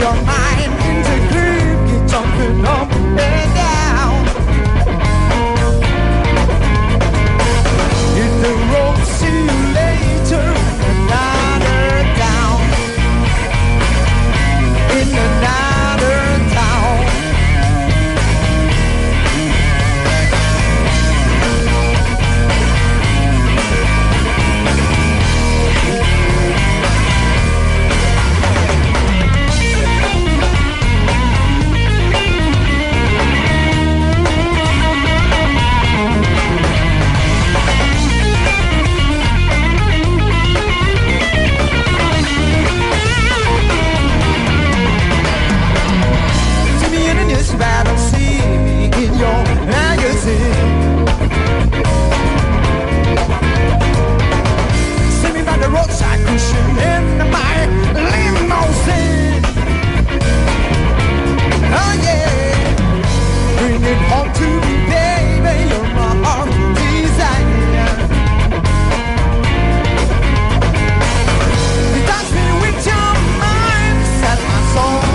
your mind into groove, keep jumping up and down. Hit the road, see you later. Another town, in another town. Battle, see me in your magazine. See me by the roadside cushion in my limousine. Oh yeah, bring it home to me, baby. You're my heart desire. You touch me with your mind, set my soul.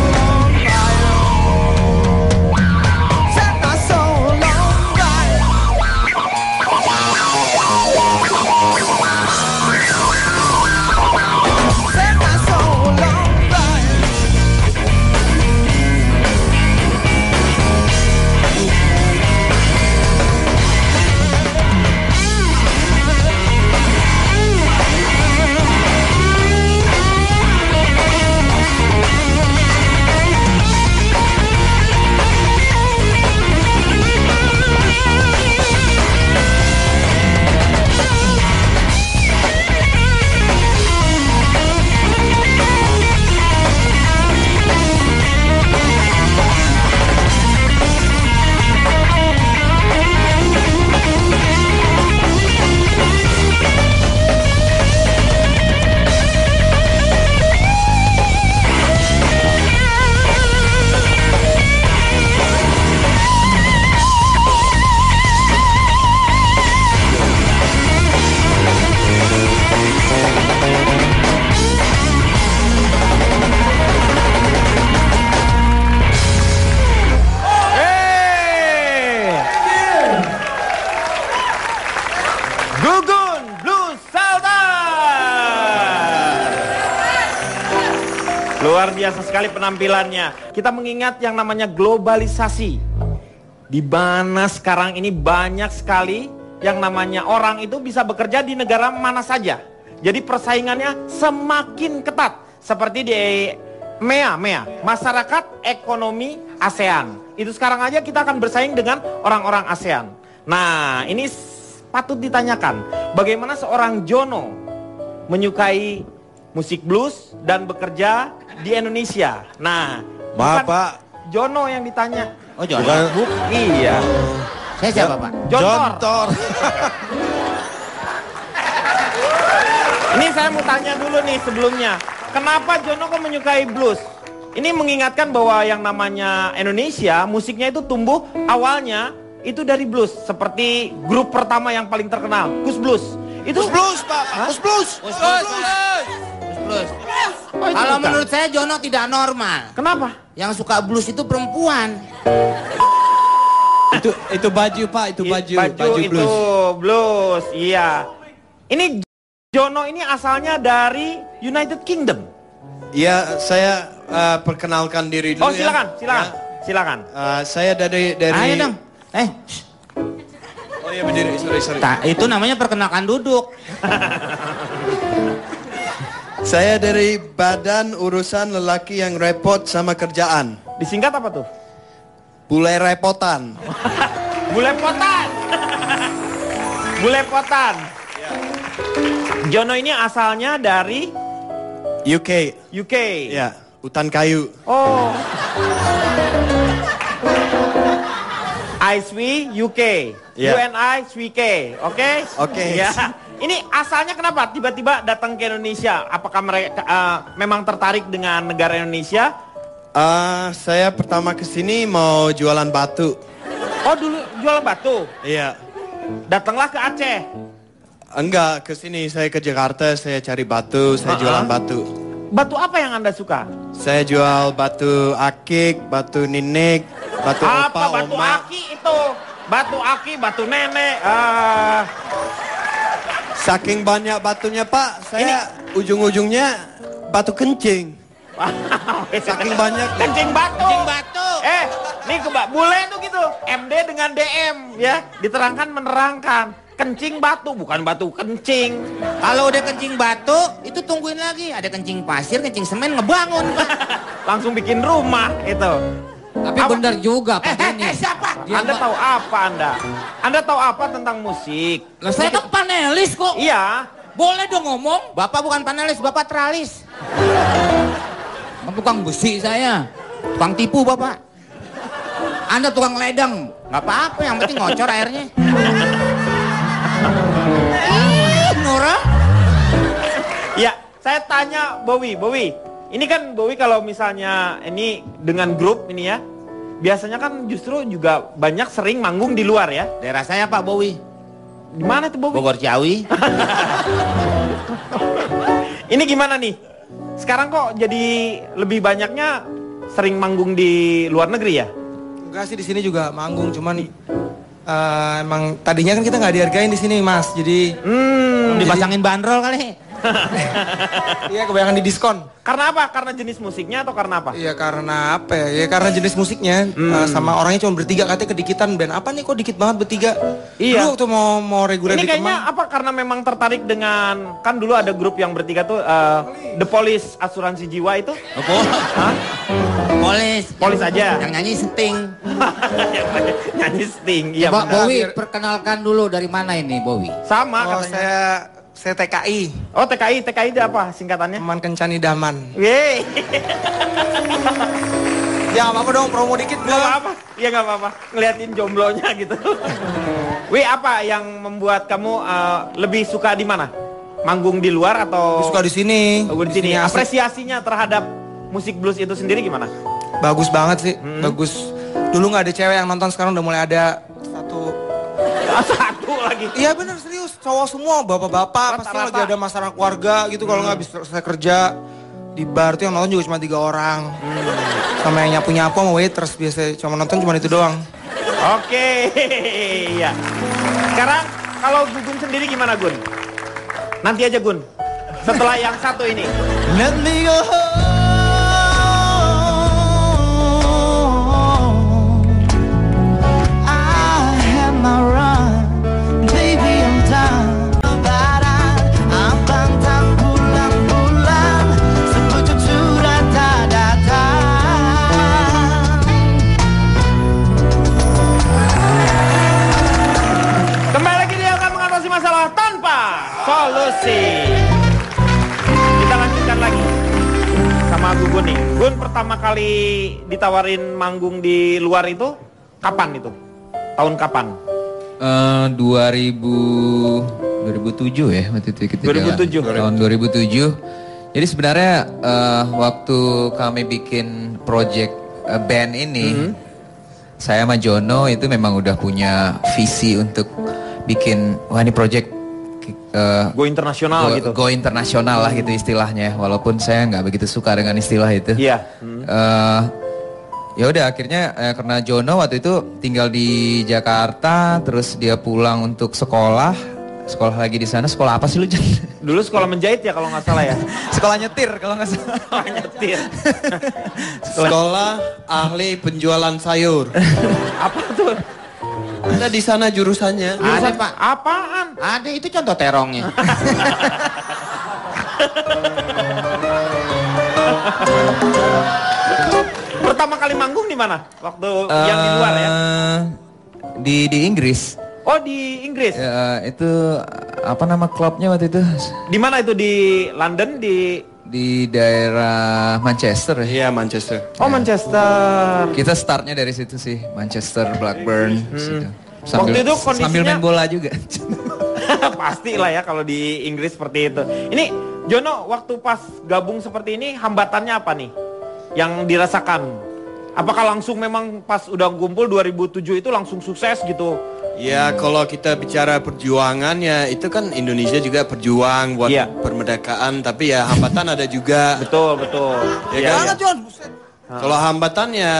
Luar biasa sekali penampilannya. Kita mengingat yang namanya globalisasi. Di mana sekarang ini banyak sekali yang namanya orang itu bisa bekerja di negara mana saja. Jadi persaingannya semakin ketat. Seperti di MEA, Masyarakat Ekonomi ASEAN. Itu sekarang aja kita akan bersaing dengan orang-orang ASEAN. Nah, ini patut ditanyakan. Bagaimana seorang Jono menyukai musik blues dan bekerja di Indonesia. Nah, Maaf Pak, Jono yang ditanya. Oh Jono? Iya. Saya siapa Pak? Jontor. Ini saya mau tanya dulu nih sebelumnya. Kenapa Jono kok menyukai blues? Ini mengingatkan bahwa yang namanya Indonesia, musiknya itu tumbuh awalnya itu dari blues. Seperti grup pertama yang paling terkenal, Kus Blues. Itu Kus Blues Pak, Kus Blues. Blues. Oh, kalau menurut saya Jono tidak normal. Kenapa? Yang suka blues itu perempuan. Itu baju Pak, itu baju itu blues. Blues, iya. Ini Jono ini asalnya dari United Kingdom. Iya, saya perkenalkan diri dulu. Oh silakan, ya. silakan. Saya dari. Ayo dong. Oh iya berdiri, sorry. Itu namanya perkenalkan duduk. Saya dari Badan Urusan Lelaki yang Repot sama Kerjaan. Disingkat apa tuh? Bule repotan. Bulepotan. Bulepotan. Jono ini asalnya dari UK. Ya, hutan kayu. Oh. ISW UK. Yeah. UNI SWK. Oke? Oke. Ya. Ini asalnya kenapa tiba-tiba datang ke Indonesia? Apakah mereka memang tertarik dengan negara Indonesia? Saya pertama kesini mau jualan batu. Oh dulu jualan batu? Iya. Datanglah ke Aceh? Enggak, kesini saya ke Jakarta, saya cari batu, saya jualan batu. Batu apa yang Anda suka? Saya jual batu akik, batu ninik, batu Apa opa, batu oma. aki itu? Batu aki, batu nenek. Saking banyak batunya Pak, saya ujung-ujungnya batu kencing. Saking banyak. Kencing batu. Kencing batu. Nih bule tuh gitu. MD dengan DM ya. Diterangkan menerangkan. Kencing batu, bukan batu kencing. Kalau udah kencing batu, itu tungguin lagi. Ada kencing pasir, kencing semen, ngebangun. Langsung bikin rumah itu. Tapi benar juga Pak Denny. Siapa? Anda tahu apa Anda? Anda tahu apa tentang musik? Lah saya kan panelis kok. Iya. Boleh dong ngomong. Bapak bukan panelis, bapak teralis. Tukang besi saya. Tukang tipu bapak. Anda tukang ledeng. Nggak apa-apa, yang penting ngocor airnya. Nora? Ya, saya tanya Bowie. Ini kan Bowie kalau misalnya ini dengan grup ini ya. Biasanya kan justru juga banyak sering manggung di luar ya. Daerah saya Pak Bowie. Di mana tuh Bowie? Bogor Ciawi. Ini gimana nih? Sekarang kok jadi lebih banyaknya sering manggung di luar negeri ya? Enggak sih, di sini juga manggung, cuman emang tadinya kan kita nggak dihargain di sini Mas, jadi Dipasangin bandrol kali. iya kebanyakan di diskon. Karena apa? Karena jenis musiknya atau karena apa? Iya karena apa ya? Ya karena jenis musiknya sama orangnya cuma bertiga, katanya kedikitan band. Apa nih kok dikit banget bertiga? Iya. Dulu waktu mau reguler Ini di kayaknya Kemang. apa? Karena memang tertarik dengan, kan dulu ada grup yang bertiga tuh The Police, asuransi jiwa itu. Hah? Polis aja. Yang nyanyi Sting. Nyanyi Sting. Iya Pak benar. Bowie, perkenalkan dulu dari mana ini Bowie? Sama Oh katanya. saya TKI, Oh TKI itu apa singkatannya? teman kencan idaman. Yeay. Ya nggak apa-apa dong, promo dikit Gak belum? apa-apa. Iya gak apa-apa. Ngeliatin jomblonya gitu. Wih, apa yang membuat kamu lebih suka di mana? Manggung di luar atau? Suka di sini. Oh, di sini. asik. Apresiasinya terhadap musik blues itu sendiri gimana? Bagus banget sih, bagus. Dulu nggak ada cewek yang nonton, sekarang udah mulai ada satu. Satu lagi. Iya bener serius, cowok semua, bapak-bapak pasti Rata-rata. lagi ada masalah keluarga gitu. Kalau nggak habis selesai kerja di bar tuh yang nonton juga cuma 3 orang. Sama yang nyapu-nyapu sama waiters biasa cuma nonton cuma itu doang. Oke. Iya. Sekarang kalau Gun sendiri gimana Gun? Nanti aja Gun. Setelah yang satu ini. Let me go home. I had my run, baby I'm done. Lebaran, abang tak pulang-pulang, sepucuk surat tak datang. Kembali lagi dia akan mengatasi masalah tanpa solusi. Kita lanjutkan lagi sama Gun nih. Gun pertama kali ditawarin manggung di luar itu kapan itu? Tahun kapan? 2007 ya waktu itu kita 2007. tahun 2007. Jadi sebenarnya waktu kami bikin project band ini, saya sama Jono itu memang udah punya visi untuk bikin wah ini project Go internasional gitu. go internasional lah gitu istilahnya. Walaupun saya nggak begitu suka dengan istilah itu. Iya. Ya udah akhirnya karena Jono waktu itu tinggal di Jakarta, terus dia pulang untuk sekolah lagi di sana. Sekolah apa sih lu Jan? Dulu sekolah menjahit ya kalau nggak salah ya. Sekolah nyetir kalau nggak salah. Nyetir. Sekolah ahli penjualan sayur. Apa tuh? Ada di sana jurusannya. Ada Pak. Apaan? Ada, itu contoh terongnya. Pertama kali manggung di mana? Waktu yang di luar ya? Di Inggris. Oh di Inggris. Ya, itu apa nama klubnya waktu itu? Di mana itu, di London, Di daerah Manchester ya. Iya Manchester. Oh Manchester. Kita startnya dari situ sih, Manchester, Blackburn. Situ. Waktu itu kondisinya sambil main bola juga. pasti lah ya kalau di Inggris seperti itu. Ini Jono, waktu pas gabung seperti ini hambatannya apa nih yang dirasakan? Apakah langsung memang pas udah kumpul 2007 itu langsung sukses gitu? Ya kalau kita bicara perjuangan ya itu kan Indonesia juga berjuang buat Iya. permerdekaan, tapi ya hambatan ada juga. Betul, betul. Ya Iya, kan? iya. John. Kalau hambatannya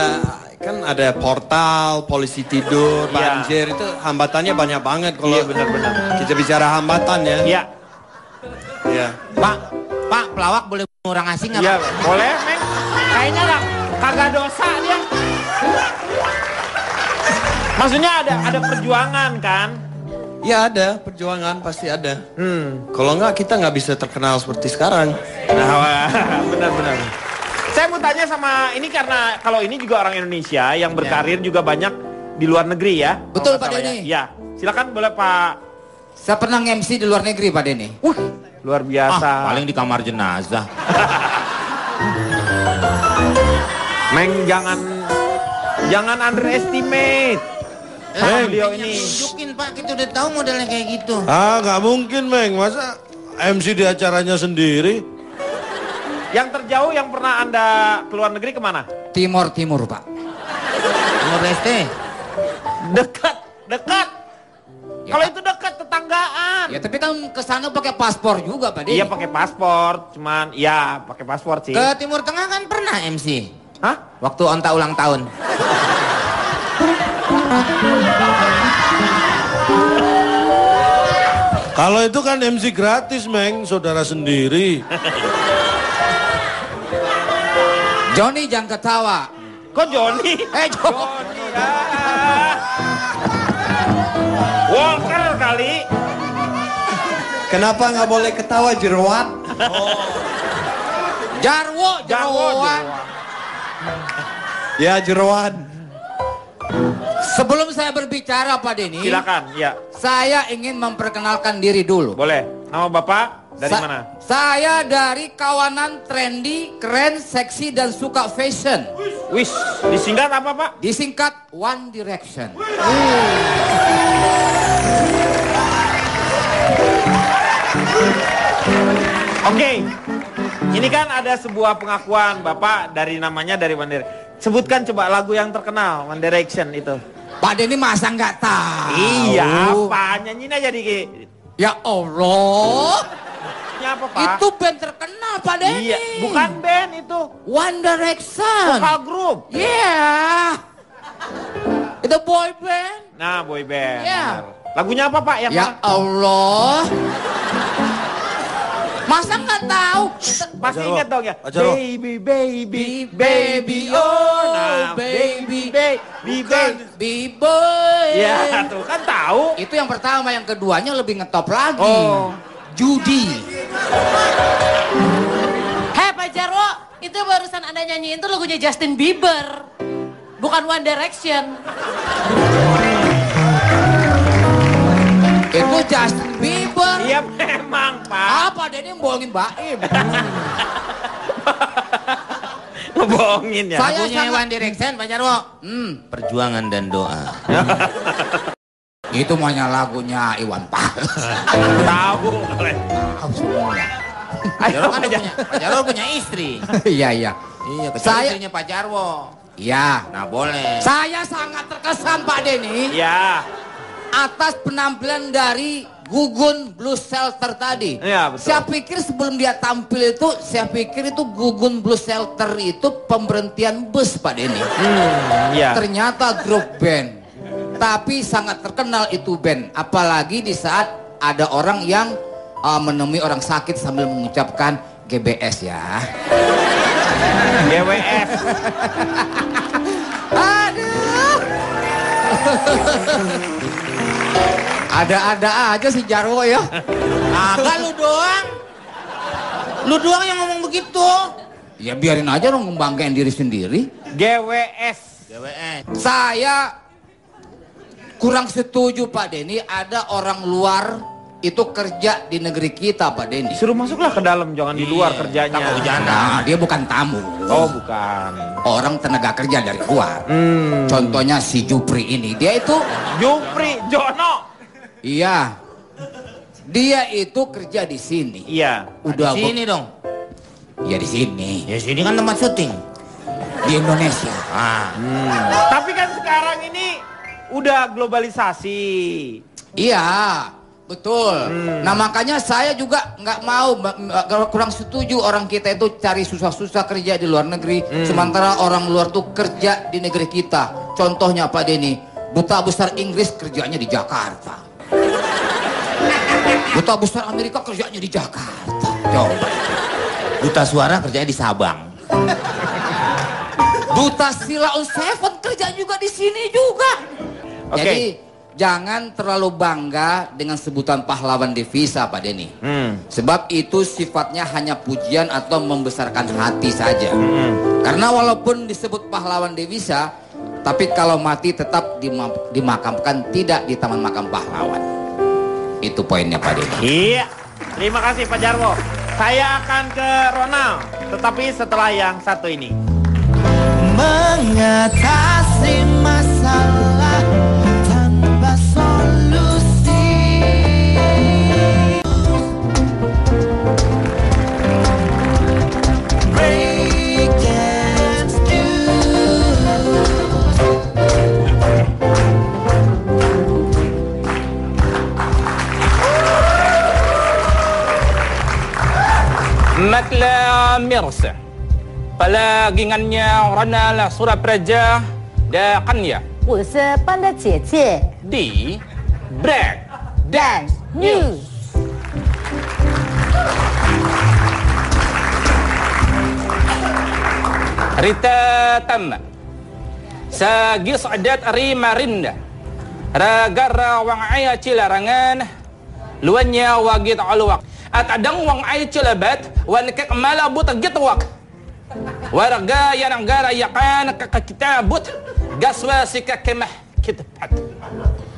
kan ada portal, polisi tidur, Iya. banjir, itu hambatannya banyak banget kalau Iya, benar-benar. kita bicara hambatan ya. Iya. Iya. Pak, pelawak boleh bunuh orang asing nggak, Iya, Pak? boleh, Meng. Kayaknya kagak dosa dia. Maksudnya ada perjuangan kan? Ya ada, perjuangan pasti ada. Kalau enggak kita nggak bisa terkenal seperti sekarang. Nah, benar-benar. Saya mau tanya sama ini karena kalau ini juga orang Indonesia yang berkarir juga banyak di luar negeri ya. Betul, Kalau Pak nggak salah Denny. Ya. Silakan boleh Pak. Saya pernah nge-MC di luar negeri, Pak Denny. Luar biasa. Paling di kamar jenazah. Meng jangan underestimate. Beliau ini. Tunjukin Pak, kita udah tahu modelnya kayak gitu. Nggak mungkin, Meng. Masa MC di acaranya sendiri? Yang terjauh yang pernah Anda ke luar negeri kemana? Timur, Pak. Timor Leste. Dekat. Ya, Kalau Pak. itu dekat tetanggaan. Ya, tapi kan ke sana pakai paspor juga, Pak Denny. Iya pakai paspor, cuman ya pakai paspor sih. Ke Timur Tengah kan pernah MC. Hah? Waktu onta ulang tahun. Kalau itu kan MC gratis, Meng. Saudara sendiri. Johnny jangan ketawa. Kok Johnny? Johnny. Ya. Walker kali. Kenapa nggak boleh ketawa jerawat? Jarwo. Ya jerawat. Sebelum saya berbicara, Pak Denny, Silakan, ya. saya ingin memperkenalkan diri dulu. Boleh. Nama Bapak dari mana? Saya dari kawanan trendy, keren, seksi, dan suka fashion. Wis, disingkat apa Pak? Disingkat One Direction. Oke. Ini kan ada sebuah pengakuan Bapak dari namanya dari One Direction. Sebutkan coba lagu yang terkenal One Direction itu. Pak Denny masa nggak tahu? Iya, apa? Nyanyiin aja dikit. Ya Allah. Ini apa Pak? Itu band terkenal, Pak Denny. Iya, bukan band itu. One Direction. Vokal grup. Yeah. Itu boy band. Nah, boy band. Iya. Benar. Lagunya apa Pak? Yang Ya mana? Allah. Masa nggak tahu? Pasti ingat dong ya. Pak Jarwo. Baby, oh, nah, baby, boy. Ya, tuh kan tahu. Itu yang pertama, yang keduanya lebih ngetop lagi. Oh. Judi. Hei Pak Jarwo, itu barusan Anda nyanyiin tuh lagunya Justin Bieber. Bukan One Direction. Itu Justin Bieber. Iya memang Pak. Apa Denny bohongin Baim? Ngebohongin ya. Saya Lagunya sangat- One Direction, Pak Jarwo. Perjuangan dan doa. Itu maunya lagunya Iwan Fals. Tahu. Tahu semua. Pak Jarwo kan Pak Jarwo punya istri. Iya, iya. Iya, kecuali Saya- istrinya Pak Jarwo. Iya. Nah boleh. Saya sangat terkesan Pak Denny Ya. atas penampilan dari Gugun Blues Shelter tadi. Iya, betul. Saya pikir sebelum dia tampil itu, saya pikir itu Gugun Blues Shelter itu pemberhentian bus Pak Denny. Iya. Ternyata grup band. Tapi sangat terkenal itu band. Apalagi di saat ada orang yang menemui orang sakit sambil mengucapkan GBS ya. GWS. Aduh. Ada-ada aja si Jarwo ya. Agak lu doang. Lu doang yang ngomong begitu. Ya biarin aja dong ngebanggain diri sendiri. GWS. GWS. Saya kurang setuju Pak Denny, ada orang luar itu kerja di negeri kita Pak Denny. Suruh masuklah ke dalam, jangan di luar Iya, kerjanya. tak kehujanan. Nah, dia bukan tamu. Oh, bukan. Orang tenaga kerja dari luar. Contohnya si Jupri ini, dia itu, Jupri Jono. iya, dia itu kerja di sini. Iya. Udah Di sini dong. Ya di sini, Ya sini kan tempat syuting. di Indonesia. Ah. Tapi kan sekarang ini udah globalisasi. Iya, betul. Nah makanya saya juga nggak mau, kurang setuju orang kita itu cari susah-susah kerja di luar negeri, sementara orang luar tuh kerja di negeri kita. Contohnya Pak Denny, duta besar Inggris kerjanya di Jakarta, duta besar Amerika kerjanya di Jakarta. Coba, duta suara kerjanya di Sabang, duta Sila on Seven kerja juga di sini juga. Jadi jangan terlalu bangga dengan sebutan pahlawan devisa Pak Denny. Sebab itu sifatnya hanya pujian atau membesarkan hati saja. Karena walaupun disebut pahlawan devisa, tapi kalau mati tetap dimakamkan tidak di Taman Makam Pahlawan. Itu poinnya Pak Denny. Iya, terima kasih Pak Jarwo. Saya akan ke Ronald, tetapi setelah yang satu ini. Mengatasi masalah tanpa solusi. Break dance Matla Mirsa Palagingannya Ranala Surapraja Da Kanya 我是班的姐姐 Di Break Dance News Rita Tamma Sagi Sadat Rima Rinda Ragara Wang Aya Cilarangan Luanya Wagit Alwak Atadang Wang Aya Cilabat Wankak Malabut Gitwak Warga yang negara yakan kitabut gaswa sikak kemah kitabat.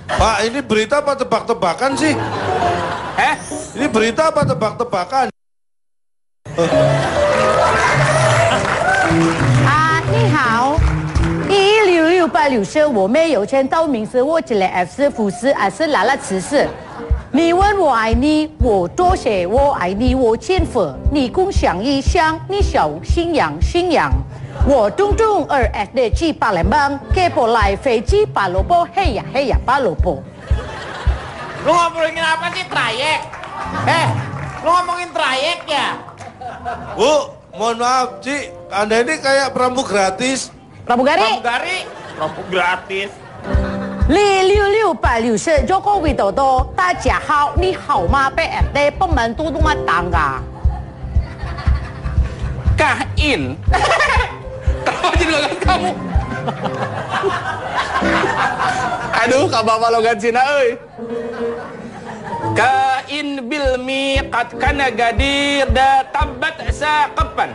Pak, ini berita apa tebak-tebakan sih? Ini berita apa tebak-tebakan? 你好11668我没有钱到名字我起来 F 是福斯还是拉拉慈氏你问我爱你我多谢我爱你我欠粉你共享一箱你小信仰我东东2SD G Palembang ke polai Fiji Palopo heya Palopo Lu ngobrolin apa sih trayek? Lu ngomongin trayek ya? Bu, mohon maaf, Ci. Anda ini kayak perampok gratis. Pramugari? Perampok gratis. 16668Jokowi Dodo 大家好你好吗 PRD pembantu rumah tangga Kain Kenapa jadi logat kamu? Aduh, kabapa logat Cina euy. Kain bil miqat kana gadir da tabat saqapan.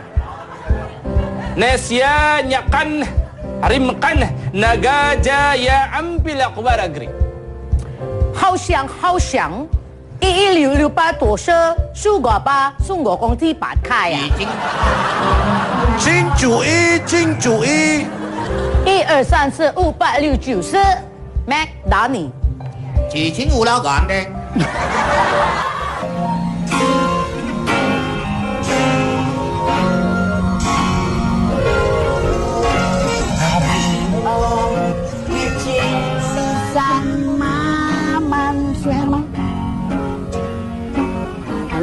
Nesya nyakan rimkan naga jaya ampil akbar agri. 好想11668多是数个八送我工资8块呀金主一123458694 Mac 打你chỉ chính ngủ lao gọn đây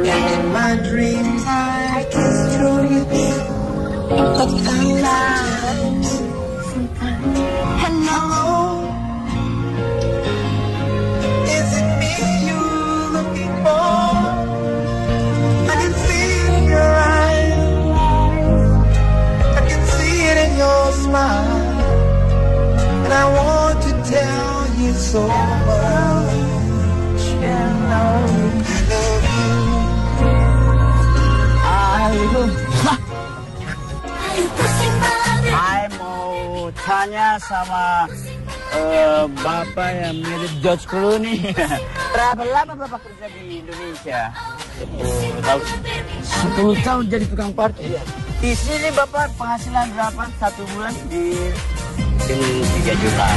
In my dreams I kiss truly but sometimes hello is it me you're looking for I can see it in your eyes I can see it in your smile and I want to tell you so much Saya mau tanya sama Bapak yang mirip George Clooney. Berapa lama Bapak kerja di Indonesia? 10 tahun jadi tukang parkir. Di sini Bapak penghasilan berapa satu bulan? Di 3 juta.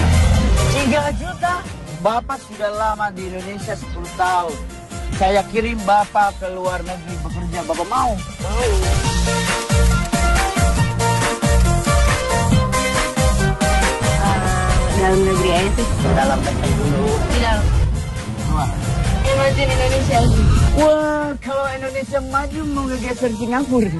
3 juta? Bapak sudah lama di Indonesia 10 tahun. Saya kirim Bapak ke luar negeri bekerja. Bapak mau? Mau. Dalam negeri aja Dalam negeri dulu. Tidak. Wah. Imagine Indonesia. Wah, kalau Indonesia maju mau ngegeser Singapura.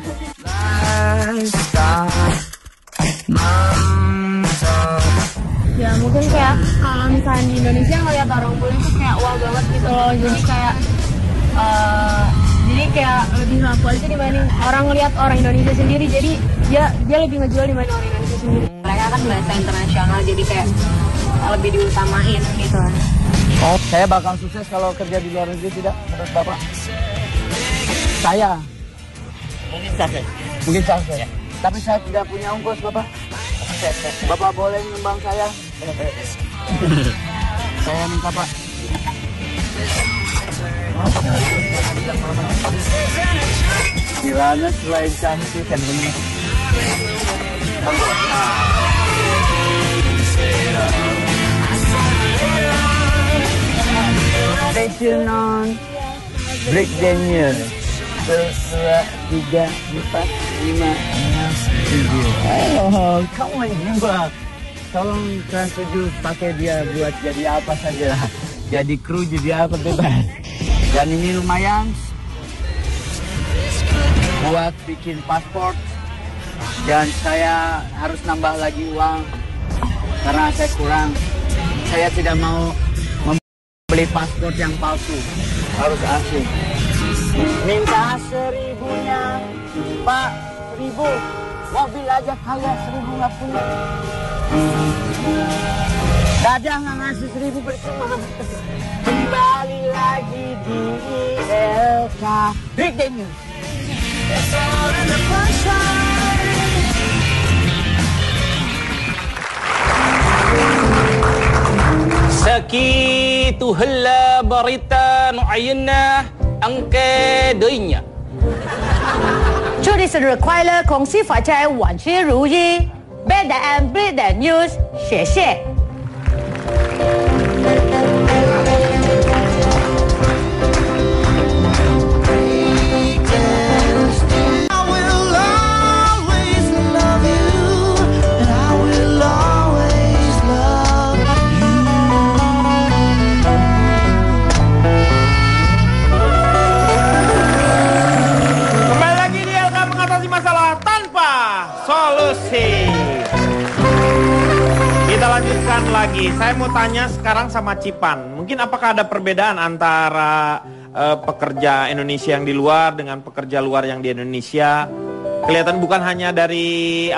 Ya mungkin kayak kalau misalnya di Indonesia ngeliat orang bule tuh kayak wah banget gitu loh. Jadi kayak lebih laku aja dibanding orang ngeliat orang Indonesia sendiri. Jadi dia lebih ngejual dibanding orang Indonesia sendiri. Mereka kan bahasa internasional jadi kayak lebih diutamain gitu. Oh, saya bakal sukses kalau kerja di luar negeri tidak menurut Bapak? Saya Mungkin sukses. mungkin sukses. Ya. Tapi saya tidak punya ongkos, Bapak. Bapak boleh nyumbang saya? Saya minta, Pak. Kiranya selain cantik kan benar. Stay tuned on Break Daniel. 1, 2, 3, 4, 5, 6, 7. Oh, kamu juga. Tolong Trans 7 pakai dia buat jadi apa saja. Jadi kru, jadi apa bebas. Dan ini lumayan buat bikin paspor. Dan saya harus nambah lagi uang karena saya kurang. Saya tidak mau membeli paspor yang palsu, harus asli. Minta 1.000-nya, Pak, 1.000. Mobil aja kaya 1.000 nggak punya. Dadah nggak ngasih 1.000 percuma. Kembali lagi di ILK Break the News. Sakitu hella berita nu'ayna angke deunya. 祝你生日快乐，恭喜发财，万事如意。Bad and Break the News，谢谢。Solusi. Kita lanjutkan lagi. Saya mau tanya sekarang sama Cipan. Mungkin apakah ada perbedaan antara pekerja Indonesia yang di luar dengan pekerja luar yang di Indonesia? Kelihatan bukan hanya dari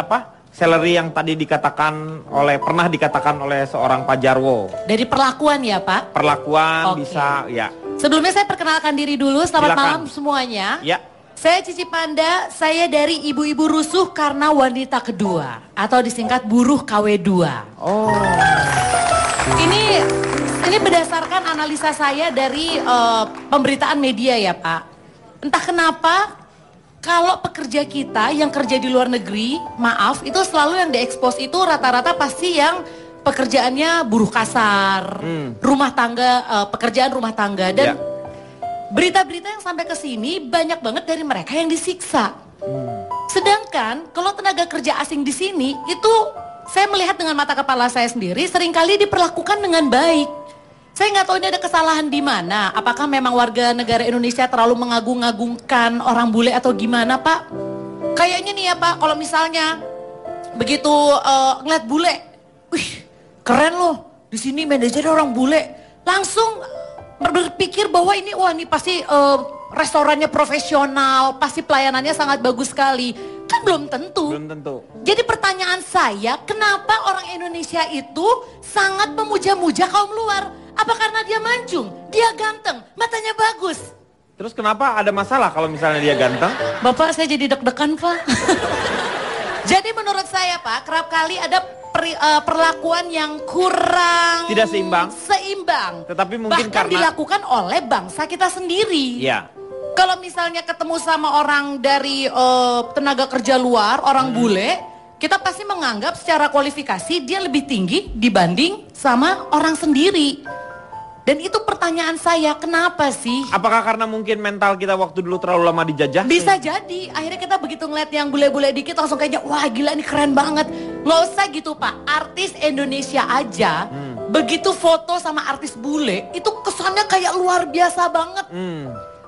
salary yang tadi pernah dikatakan oleh seorang Pak Jarwo. Dari perlakuan ya Pak? Perlakuan Oke. bisa ya. Sebelumnya saya perkenalkan diri dulu. Selamat Silakan. malam semuanya. Ya. Saya Cici Panda, saya dari ibu-ibu rusuh karena wanita kedua atau disingkat buruh KW2. Oh. Ini berdasarkan analisa saya dari pemberitaan media ya Pak. Entah kenapa kalau pekerja kita yang kerja di luar negeri, maaf, itu selalu yang diekspos itu rata-rata pasti yang pekerjaannya buruh kasar, rumah tangga, pekerjaan rumah tangga dan berita-berita yang sampai ke sini banyak banget dari mereka yang disiksa. Sedangkan kalau tenaga kerja asing di sini itu saya melihat dengan mata kepala saya sendiri seringkali diperlakukan dengan baik. Saya nggak tahu ini ada kesalahan di mana. Apakah memang warga negara Indonesia terlalu mengagung-agungkan orang bule atau gimana Pak? Kayaknya nih ya Pak, kalau misalnya begitu ngeliat bule, wih keren loh, di sini manajernya orang bule, langsung berpikir bahwa ini pasti restorannya profesional, pasti pelayanannya sangat bagus sekali. Kan belum tentu. Belum tentu. Jadi pertanyaan saya, kenapa orang Indonesia itu sangat memuja-muja kaum luar? Apa karena dia mancung, dia ganteng, matanya bagus? Terus kenapa ada masalah kalau misalnya dia ganteng? Bapak saya jadi deg-degan Pak. Jadi menurut saya Pak, kerap kali ada perlakuan yang kurang Tidak seimbang. Tetapi mungkin bahkan karena dilakukan oleh bangsa kita sendiri. Iya. Kalau misalnya ketemu sama orang dari tenaga kerja luar, orang bule, kita pasti menganggap secara kualifikasi dia lebih tinggi dibanding sama orang sendiri. Dan itu pertanyaan saya, kenapa sih? Apakah karena mungkin mental kita waktu dulu terlalu lama dijajah? Bisa jadi, akhirnya kita begitu ngeliat yang bule-bule dikit langsung kayaknya, wah gila ini keren banget. Nggak usah gitu Pak, artis Indonesia aja begitu foto sama artis bule, itu kesannya kayak luar biasa banget.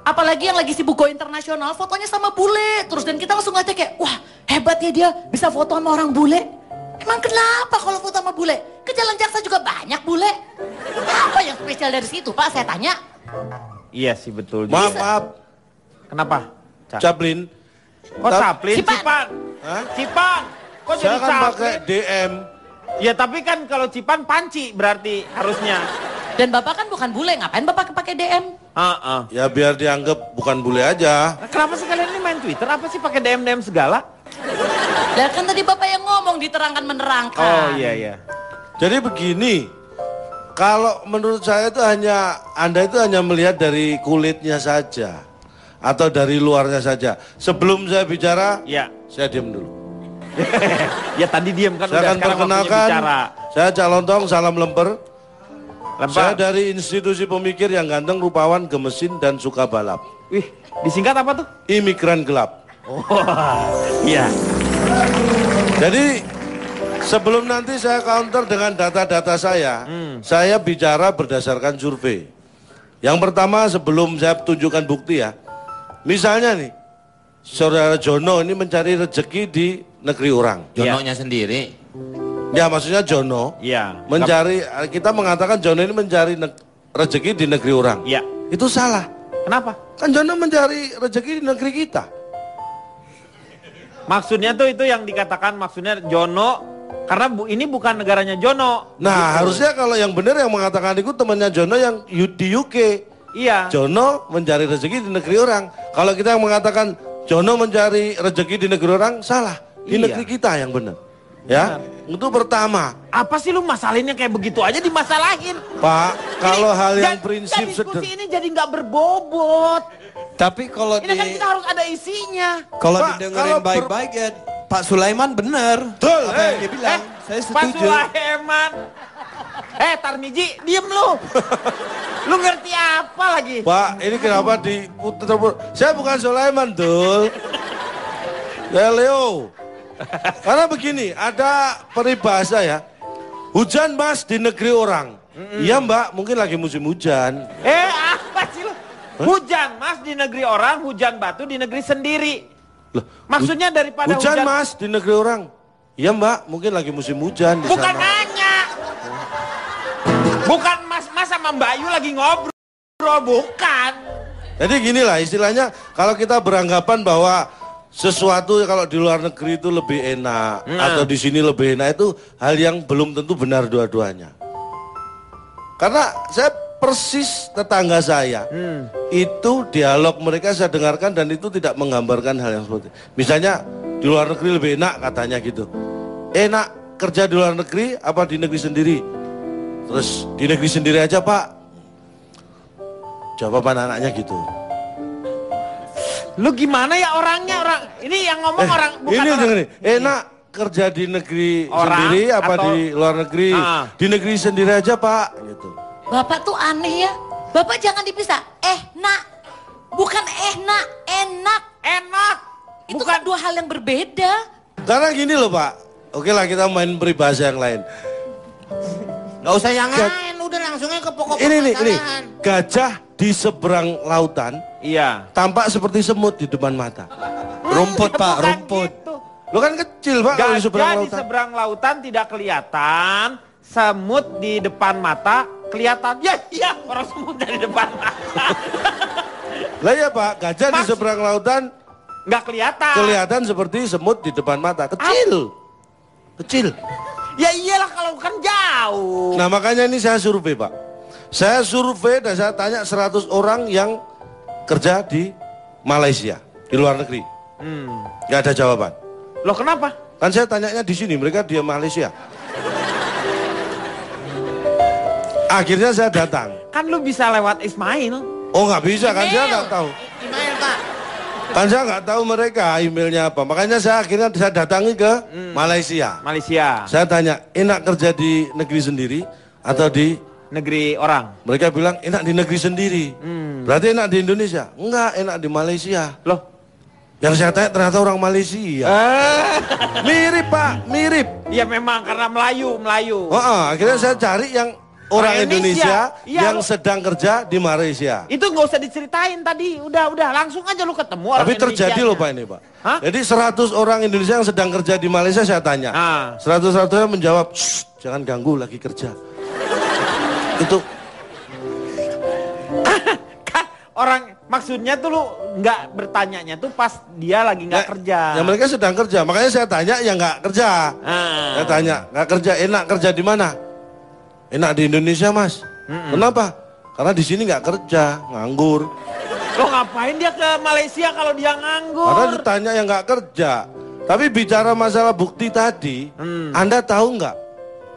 Apalagi yang lagi sibuk go internasional, fotonya sama bule. Terus dan kita langsung ngecek kayak, wah hebat ya dia bisa foto sama orang bule. Emang kenapa kalau foto sama bule? Ke Jalan Jaksa juga banyak bule. Apa yang spesial dari situ Pak, saya tanya? Iya sih betul. Maaf. Kenapa? Caplin. Kok Caplin? Cipan. Cipan. Kok Saya jadi kan pakai Caplin? DM. Ya tapi kan kalau Cipan panci berarti harusnya. Dan Bapak kan bukan bule, ngapain Bapak pakai DM? Ya biar dianggap bukan bule aja. Kenapa sih kalian ini main Twitter? Apa sih pakai DM segala? Dan kan tadi Bapak yang ngomong diterangkan menerangkan. Oh iya. Jadi begini, kalau menurut saya itu Anda itu hanya melihat dari kulitnya saja. Atau dari luarnya saja. Sebelum saya bicara, saya diam dulu. Ya tadi diam kan saya udah, akan sekarang waktunya perkenalkan, bicara. saya Cak Lontong, salam lemper. Saya dari institusi pemikir yang ganteng, rupawan, gemesin, dan suka balap. Wih, disingkat apa tuh? Imigran gelap. Oh, iya. Jadi sebelum nanti saya counter dengan data-data saya bicara berdasarkan survei. Yang pertama sebelum saya tunjukkan bukti ya, misalnya nih, saudara Jono ini mencari rezeki di negeri orang. Jononya sendiri. Ya maksudnya Jono mencari, kita mengatakan Jono ini mencari rezeki di negeri orang. Iya. Itu salah. Kenapa? Kan Jono mencari rezeki di negeri kita. Maksudnya tuh itu yang dikatakan maksudnya Jono, karena ini bukan negaranya Jono. Nah gitu. harusnya kalau yang benar yang mengatakan itu temannya Jono yang di UK. Iya. Jono mencari rezeki di negeri orang. Kalau kita yang mengatakan Jono mencari rezeki di negeri orang, salah. Di negeri kita yang benar. Ya, itu pertama. Apa sih lu masalahinnya kayak begitu aja dimasalahin? Pak, kalau hal yang prinsip diskusi ini jadi nggak berbobot. Tapi kalau ini kan kita harus ada isinya. Kalau Pak, didengerin baik-baik ya Pak Sulaiman benar. Betul. Apa yang dia bilang, saya Pak setuju. Sulaiman. Tarmiji, diem lu. Lu ngerti apa lagi? Pak, ini kenapa diputar? Saya bukan Sulaiman, Dul. Ya Leo. Karena begini, ada peribahasa ya. Hujan mas di negeri orang. Iya mbak, mungkin lagi musim hujan. Apa sih lu? Hujan mas di negeri orang, hujan batu di negeri sendiri. Loh, maksudnya daripada hujan mas di negeri orang. Iya mbak, mungkin lagi musim hujan di bukan sana. nanya. Bukan mas sama Mbak Ayu lagi ngobrol, bukan. Jadi gini lah istilahnya, kalau kita beranggapan bahwa sesuatu kalau di luar negeri itu lebih enak atau di sini lebih enak, itu hal yang belum tentu benar dua-duanya. Karena saya persis tetangga saya itu dialog mereka saya dengarkan dan itu tidak menggambarkan hal yang seperti itu. Misalnya di luar negeri lebih enak katanya gitu. Enak kerja di luar negeri apa di negeri sendiri? Terus di negeri sendiri aja Pak. Jawaban anaknya gitu. Lu gimana ya orangnya ini yang ngomong orang bukan ini orang. Ini enak kerja di negeri Orang sendiri apa atau- di luar negeri? Di negeri sendiri aja Pak gitu. Bapak tuh aneh ya. Bapak jangan dipisah. Nak. Bukan enak. Enak. Itu kan dua hal yang berbeda. Karena gini loh Pak. Oke lah kita main peribahasa yang lain. Gak usah yang lain, udah langsungnya ke pokok Ini permasalahan. gajah di seberang lautan. Iya. Tampak seperti semut di depan mata. Rumput Pak, rumput. Lo kan kecil Pak kalau di seberang Gajah di lautan. seberang lautan tidak kelihatan, semut di depan mata kelihatan. Ya, iya, orang semut dari depan mata. Lah ya Pak, gajah di seberang lautan nggak kelihatan. kelihatan seperti semut di depan mata. Kecil. Kecil. Ya iyalah kalau kan jauh. Nah makanya ini saya survei Pak. Saya survei dan saya tanya 100 orang yang kerja di Malaysia, di luar negeri. Gak ada jawaban. Loh kenapa? Kan saya tanyanya di sini, mereka di Malaysia. Akhirnya saya datang. Kan lu bisa lewat Ismail. Oh nggak bisa kan, saya nggak tahu. Email Pak. Kan saya nggak tahu mereka emailnya apa. Makanya saya akhirnya saya datangi ke Malaysia. Malaysia. Saya tanya, enak kerja di negeri sendiri atau di negeri orang? Mereka bilang enak di negeri sendiri. Berarti enak di Indonesia? Enggak, enak di Malaysia. Loh? Yang saya tanya ternyata orang Malaysia. Mirip Pak, mirip. Ya memang karena Melayu. Akhirnya saya cari yang orang Indonesia Iya, yang sedang kerja di Malaysia. Itu nggak usah diceritain tadi, udah langsung aja lu ketemu orang Tapi terjadi Indonesianya. loh Pak ini Pak. Hah? Jadi 100 orang Indonesia yang sedang kerja di Malaysia saya tanya. 100-100nya menjawab, "Shh, jangan ganggu lagi kerja." Itu Orang maksudnya tuh lu nggak bertanyanya tuh pas dia lagi nggak kerja. ya mereka sedang kerja, makanya saya tanya yang nggak kerja. Saya tanya, nggak kerja, enak kerja di mana? Enak di Indonesia Mas. Kenapa? Karena di sini nggak kerja, nganggur. Lo ngapain dia ke Malaysia kalau dia nganggur? Karena ditanya yang nggak kerja. Tapi bicara masalah bukti tadi, Anda tahu nggak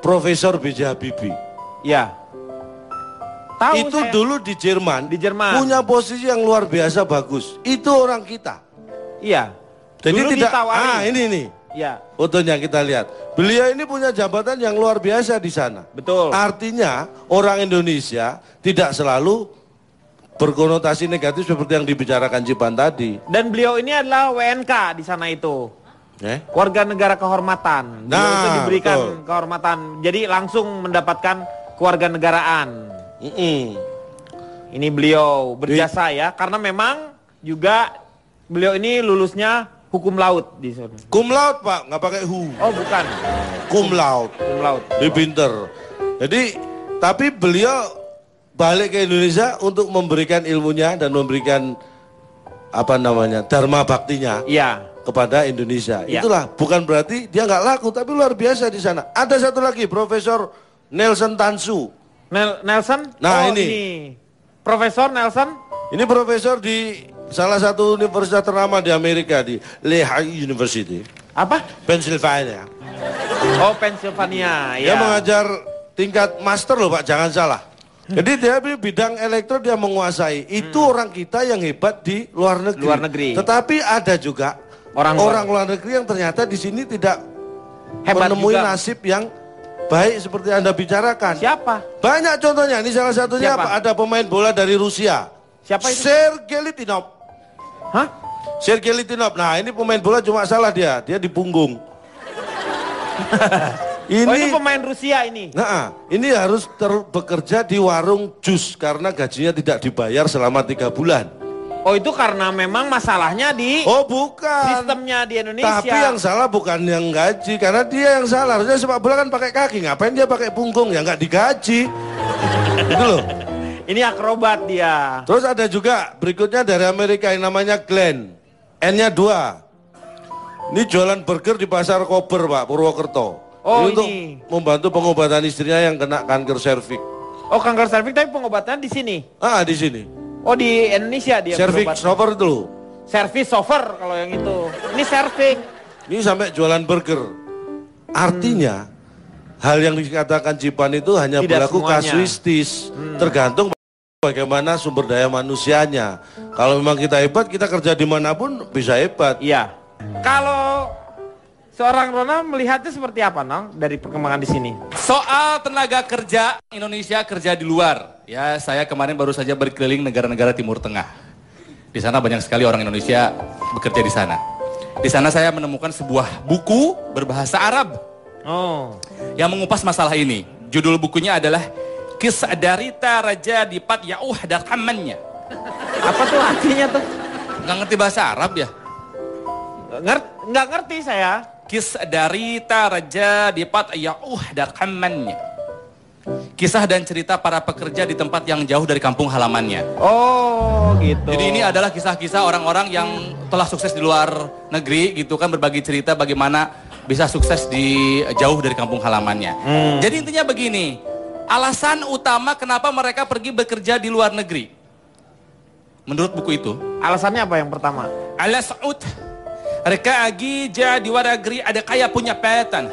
Profesor B.J. Habibie? Ya. Tahu itu saya. dulu di Jerman, punya posisi yang luar biasa bagus. Itu orang kita. Iya. Jadi Dulu tidak. ditawari. Ini nih. Ya. Fotonya kita lihat. Beliau ini punya jabatan yang luar biasa di sana. Betul. Artinya orang Indonesia tidak selalu berkonotasi negatif seperti yang dibicarakan Cipan tadi. Dan beliau ini adalah WNK di sana itu. Warga negara kehormatan. Beliau itu diberikan kehormatan. Jadi langsung mendapatkan kewarganegaraan. Ini beliau berjasa ya, karena memang juga beliau ini lulusnya hukum laut di sana. Cum laude Pak, nggak pakai hu. Oh bukan. Cum laude. Cum laude. Dia pinter. Jadi, tapi beliau balik ke Indonesia untuk memberikan ilmunya dan memberikan apa namanya dharma baktinya. Iya. Kepada Indonesia. Ya. Itulah bukan berarti dia nggak laku, tapi luar biasa di sana. Ada satu lagi Profesor Nelson Tansu. Nelson? Nah, oh, ini. Profesor Nelson? Ini profesor di salah satu universitas ternama di Amerika, di Lehigh University. Apa? Pennsylvania. Oh, Pennsylvania. Dia Ya. mengajar tingkat master loh Pak, jangan salah. Jadi dia bidang elektro dia menguasai. Itu orang kita yang hebat di luar negeri. Luar negeri. Tetapi ada juga orang luar negeri yang ternyata di sini tidak Hebat menemui juga. nasib yang baik seperti Anda bicarakan. Siapa? Banyak contohnya. Ini salah satunya Siapa? apa? Ada pemain bola dari Rusia. Siapa itu? Sergei Litinov. Hah? Sergei Litinov. Nah, ini pemain bola cuma salah dia di punggung. Oh, ini pemain Rusia ini. Nah, ini harus bekerja di warung jus karena gajinya tidak dibayar selama 3 bulan. Oh, itu karena memang masalahnya di Oh, bukan. sistemnya di Indonesia. Tapi yang salah bukan yang gaji, karena dia yang salah. Harusnya sepak bola kan pakai kaki, ngapain dia pakai punggung? Ya nggak digaji. Itu loh. Ini akrobat dia. Terus ada juga berikutnya dari Amerika yang namanya Glenn. N-nya 2. Ini jualan burger di pasar Kober, Pak, Purwokerto. Oh, ini untuk ini. membantu pengobatan istrinya yang kena kanker serviks. Oh, kanker serviks tapi pengobatannya di sini. Di sini. Oh, di Indonesia dia Serviks berobat. sover itu loh. Service sover kalau yang itu. Ini serviks. Ini sampai jualan burger. Artinya hal yang dikatakan Cipan itu hanya Tidak berlaku semuanya. kasuistis. Tergantung bagaimana sumber daya manusianya. Kalau memang kita hebat, kita kerja dimanapun bisa hebat. Iya. Kalau seorang Ronald melihatnya seperti apa, Nong, dari perkembangan di sini? Soal tenaga kerja Indonesia kerja di luar. Ya, saya kemarin baru saja berkeliling negara-negara Timur Tengah. Di sana banyak sekali orang Indonesia bekerja di sana. Di sana saya menemukan sebuah buku berbahasa Arab. Oh. Yang mengupas masalah ini. Judul bukunya adalah Kisah Darita Raja Dipat Yauh dan Amannya. Apa tuh artinya tuh? Nggak ngerti bahasa Arab ya? Nggak ngerti saya. Kisah Darita Raja Dipat Yauh dan Amannya. Kisah dan cerita para pekerja di tempat yang jauh dari kampung halamannya. Oh, gitu. Jadi ini adalah kisah-kisah orang-orang yang telah sukses di luar negeri gitu kan, berbagi cerita bagaimana bisa sukses di jauh dari kampung halamannya. Jadi intinya begini, alasan utama kenapa mereka pergi bekerja di luar negeri. Menurut buku itu, alasannya apa yang pertama? Ala Saud, mereka agi jadi luar negeri ada kaya punya peten.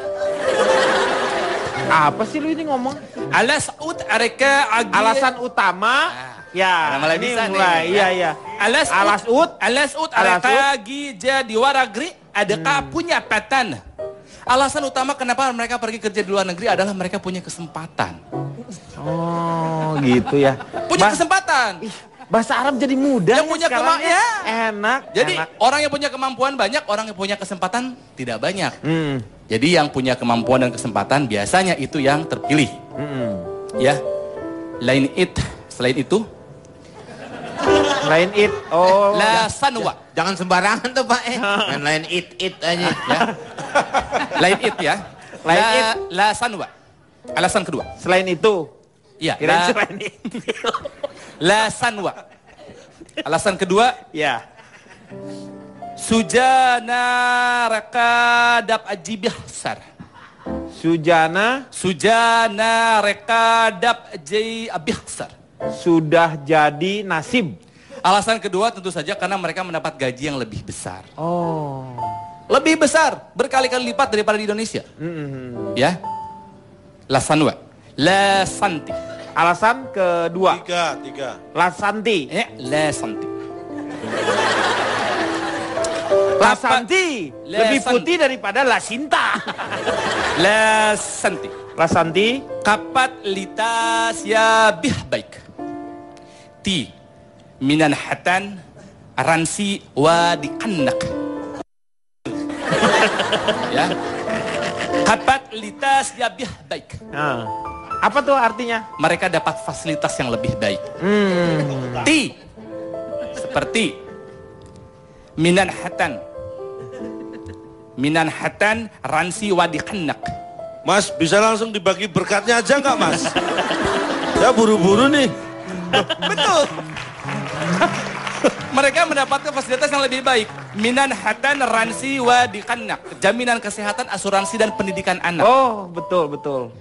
Apa sih lu ini ngomong? Ala Saud, mereka agi... Alasan utama, ya, mulai ini bisa mulai, nih, iya, ya. iya. Ala Saud, Alas mereka agi jadi luar negeri ada kaya punya peten. Alasan utama kenapa mereka pergi kerja di luar negeri adalah mereka punya kesempatan. Oh, gitu ya. Punya kesempatan. Bahasa Arab jadi mudah. Yang punya kemampuan ya. Enak. Jadi enak. orang yang punya kemampuan banyak, orang yang punya kesempatan tidak banyak. Jadi yang punya kemampuan dan kesempatan biasanya itu yang terpilih. Ya. Selain itu. Lain it. Oh. La sanwa. Jangan sembarangan tuh Pak. Lain it aja. Ya. Lain it ya. La sanwa. Alasan kedua. Selain itu. Iya. Selain itu. La sanwa. Alasan kedua. Ya. Sujana rakadab ajibih sar. Sujana rekadab jai abihsar. Sudah jadi nasib. Alasan kedua tentu saja karena mereka mendapat gaji yang lebih besar. Oh. Lebih besar, berkali-kali lipat daripada di Indonesia. Ya. La sanwa. La santi. Alasan kedua. Tiga. La santi. La santi. La Santi lebih putih daripada La Sinta. La Santi. La Santi. Kapat litas ya bih baik. Ti minan hatan aransi wa dianak. Ya. Kapat litas ya bih baik. Nah, apa tuh artinya? Mereka dapat fasilitas yang lebih baik. Ti seperti minan hatan ransi wadiqannak. Mas, bisa langsung dibagi berkatnya aja nggak Mas? Ya buru-buru nih. Betul. Mereka mendapatkan fasilitas yang lebih baik. Minan hatan ransi wadiqannak. Jaminan kesehatan, asuransi dan pendidikan anak. Oh, betul.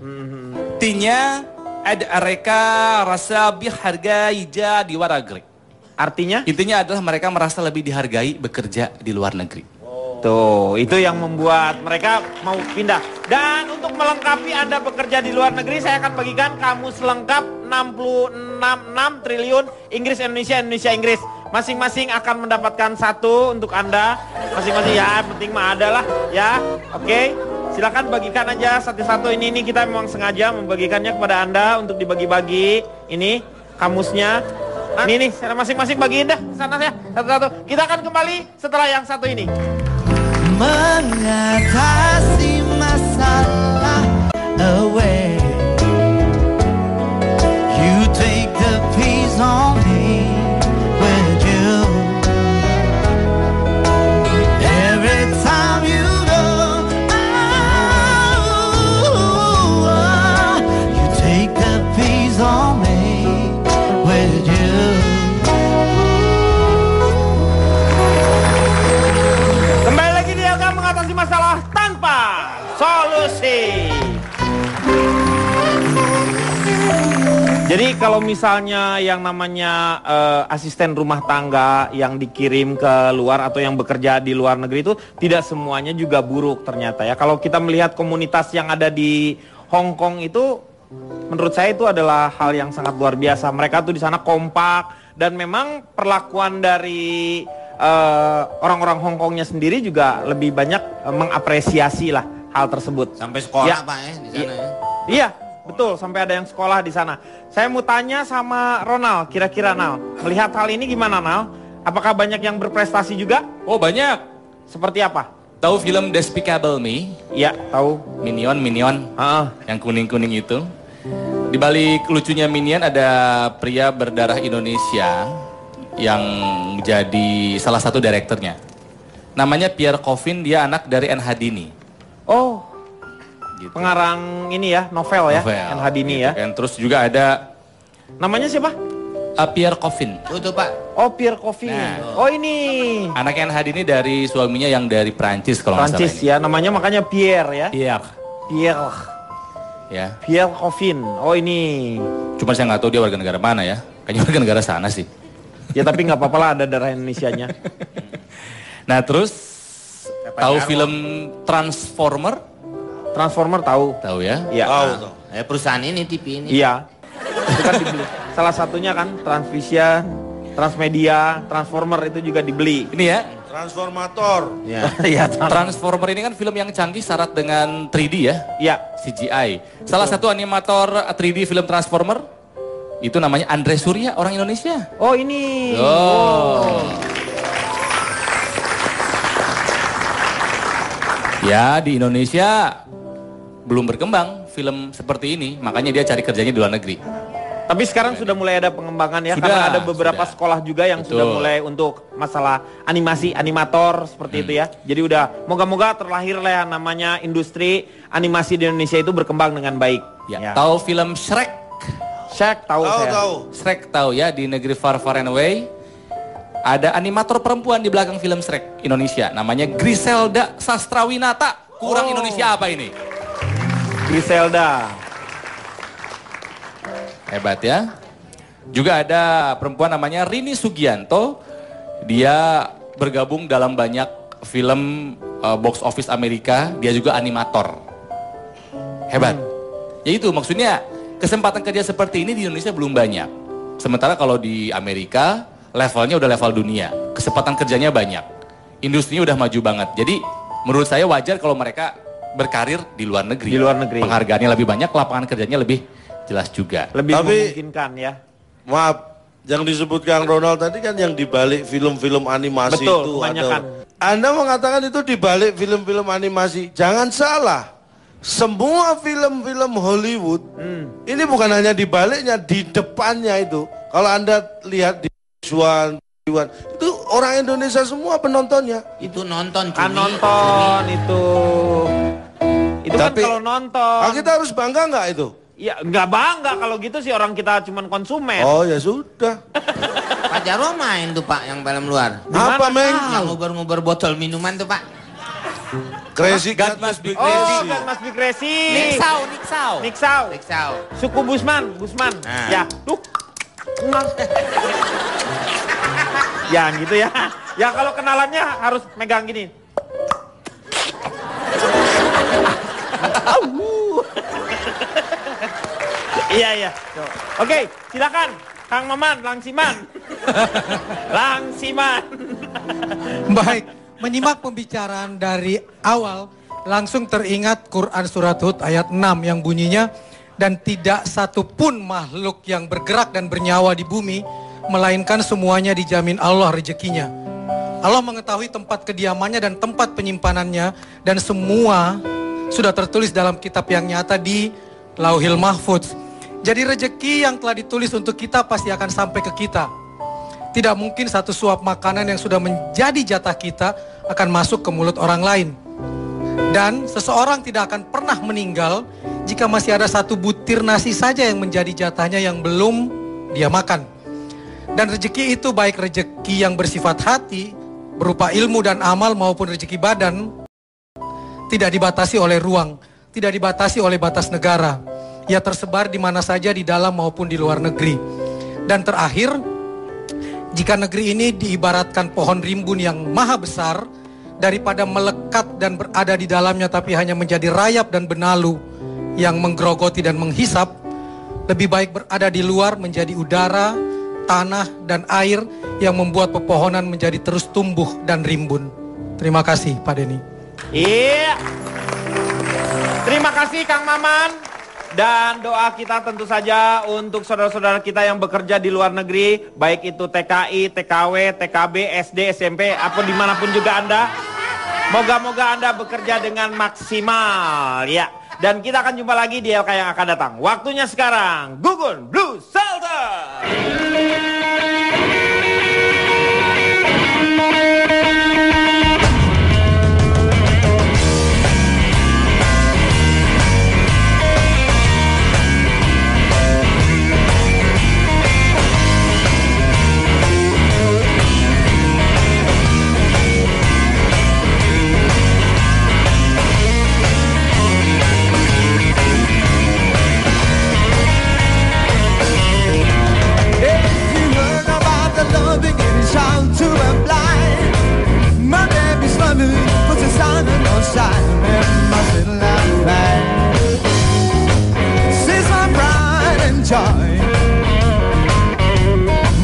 Artinya ada mereka rasa harga ija di waragri. Artinya? Intinya adalah mereka merasa lebih dihargai bekerja di luar negeri. Tuh, itu yang membuat mereka mau pindah. Dan untuk melengkapi Anda bekerja di luar negeri, saya akan bagikan kamus lengkap 66 triliun Inggris Indonesia Inggris. Masing-masing akan mendapatkan satu untuk Anda. Masing-masing ya, penting mah ada lah ya. Oke. Silakan bagikan aja satu-satu ini kita memang sengaja membagikannya kepada Anda untuk dibagi-bagi. Ini kamusnya. Ini masing-masing bagiin dah sana ya satu-satu. Kita akan kembali setelah yang satu ini. Mengatasi masalah away. You take the peace on me with you. Every time you go, you take the peace on me with you. Mengatasi masalah tanpa solusi. Jadi kalau misalnya yang namanya asisten rumah tangga yang dikirim ke luar atau yang bekerja di luar negeri itu tidak semuanya juga buruk ternyata ya. Kalau kita melihat komunitas yang ada di Hong Kong itu menurut saya itu adalah hal yang sangat luar biasa. Mereka tuh di sana kompak dan memang perlakuan dari orang-orang Hong Kongnya sendiri juga lebih banyak mengapresiasi lah hal tersebut. Sampai sekolah ya, Pak di sana ya. Iya, betul, sampai ada yang sekolah di sana. Saya mau tanya sama Ronald, kira-kira Nal, melihat hal ini gimana Nal? Apakah banyak yang berprestasi juga? Oh banyak. Seperti apa? Tahu film Despicable Me? Iya, tahu. Minion. Yang kuning-kuning itu. Di balik lucunya Minion ada pria berdarah Indonesia yang menjadi salah satu direkturnya. Namanya Pierre Coffin, dia anak dari N. Hadini. Oh, gitu. Pengarang ini ya, novel ya, N. Hadini gitu, ya. Dan terus juga ada... Namanya siapa? Pierre Coffin. Itu Pak. Oh, Pierre Coffin. Nah, oh ini. Anak N. Hadini dari suaminya yang dari Prancis kalau nggak salah. Prancis ya, namanya makanya Pierre ya. Pierre. Ya. Pierre Coffin. Oh ini. Cuma saya nggak tahu dia warga negara mana ya. Kayaknya warga negara sana sih. Ya tapi nggak apa-apa lah ada darah Indonesianya. Nah terus tahu film Transformer? Transformer tahu. Tahu ya? Iya. Tahu. Perusahaan ini TV ini. Iya. Itu kan dibeli. Salah satunya kan Transvision, Transmedia, Transformer itu juga dibeli. Ini ya. Transformator. Ya. Ya, Transformer ini kan film yang canggih syarat dengan 3D ya? Iya. CGI. Salah satu animator 3D film Transformer itu namanya Andre Surya, orang Indonesia. Oh ini. Oh. Ya di Indonesia belum berkembang film seperti ini, makanya dia cari kerjanya di luar negeri. Tapi sekarang sudah mulai ada pengembangan ya, karena ada beberapa sekolah juga yang sudah mulai untuk masalah animasi, animator seperti itu ya. Jadi udah moga-moga terlahir lah yang namanya industri animasi di Indonesia itu berkembang dengan baik. Ya. Tahu film Shrek? Shrek tahu saya. Shrek tahu ya, di negeri far far and away. Ada animator perempuan di belakang film Shrek Indonesia, namanya Griselda Sastrawinata. Kurang Indonesia apa ini? Griselda. Hebat ya. Juga ada perempuan namanya Rini Sugianto. Dia bergabung dalam banyak film box office Amerika. Dia juga animator. Hebat. Ya itu maksudnya kesempatan kerja seperti ini di Indonesia belum banyak. Sementara kalau di Amerika levelnya udah level dunia. Kesempatan kerjanya banyak. Industrinya udah maju banget. Jadi menurut saya wajar kalau mereka berkarir di luar negeri. Di luar negeri. Penghargaannya lebih banyak, lapangan kerjanya lebih jelas juga. Lebih memungkinkan ya. Maaf, yang disebut Kang Ronald tadi kan yang dibalik film-film animasi. Betul, itu. kebanyakan. Anda mengatakan itu dibalik film-film animasi. Jangan salah. Semua film-film Hollywood ini bukan hanya dibaliknya, di depannya itu. Kalau Anda lihat di visual itu orang Indonesia semua penontonnya. Itu nonton Kan nonton itu. Itu kan kalau nonton. Kita harus bangga nggak itu? Ya nggak bangga kalau gitu sih, orang kita cuman konsumen. Oh ya sudah. Pak Jarwo main tuh Pak yang film luar. Apa Meng? Yang nguber-nguber botol minuman tuh Pak. Crazy God must be crazy. Oh, God must be crazy. Niksau. Suku Busman. Ya, tuh. Ya gitu ya. Ya kalau kenalannya harus megang gini. Iya. Oke, silakan Kang Maman, Langsiman. Baik, menyimak pembicaraan dari awal langsung teringat Quran Surat Hud ayat 6 yang bunyinya, dan tidak satu pun makhluk yang bergerak dan bernyawa di bumi melainkan semuanya dijamin Allah rezekinya. Allah mengetahui tempat kediamannya dan tempat penyimpanannya, dan semua sudah tertulis dalam kitab yang nyata di Lauhil Mahfudz. Jadi rezeki yang telah ditulis untuk kita pasti akan sampai ke kita. Tidak mungkin satu suap makanan yang sudah menjadi jatah kita akan masuk ke mulut orang lain. Dan seseorang tidak akan pernah meninggal jika masih ada satu butir nasi saja yang menjadi jatahnya yang belum dia makan. Dan rezeki itu baik rezeki yang bersifat hati, berupa ilmu dan amal, maupun rezeki badan, tidak dibatasi oleh ruang, tidak dibatasi oleh batas negara. Ia tersebar di mana saja, di dalam maupun di luar negeri. Dan terakhir, jika negeri ini diibaratkan pohon rimbun yang maha besar, daripada melekat dan berada di dalamnya tapi hanya menjadi rayap dan benalu yang menggerogoti dan menghisap, lebih baik berada di luar menjadi udara, tanah, dan air yang membuat pepohonan menjadi terus tumbuh dan rimbun. Terima kasih Pak Denny. Iya. Terima kasih Kang Maman. Dan doa kita tentu saja untuk saudara-saudara kita yang bekerja di luar negeri, baik itu TKI, TKW, TKB, SD, SMP, apa dimanapun juga Anda. Moga-moga Anda bekerja dengan maksimal ya. Dan kita akan jumpa lagi di LK yang akan datang. Waktunya sekarang, Gugun Blues Shelter.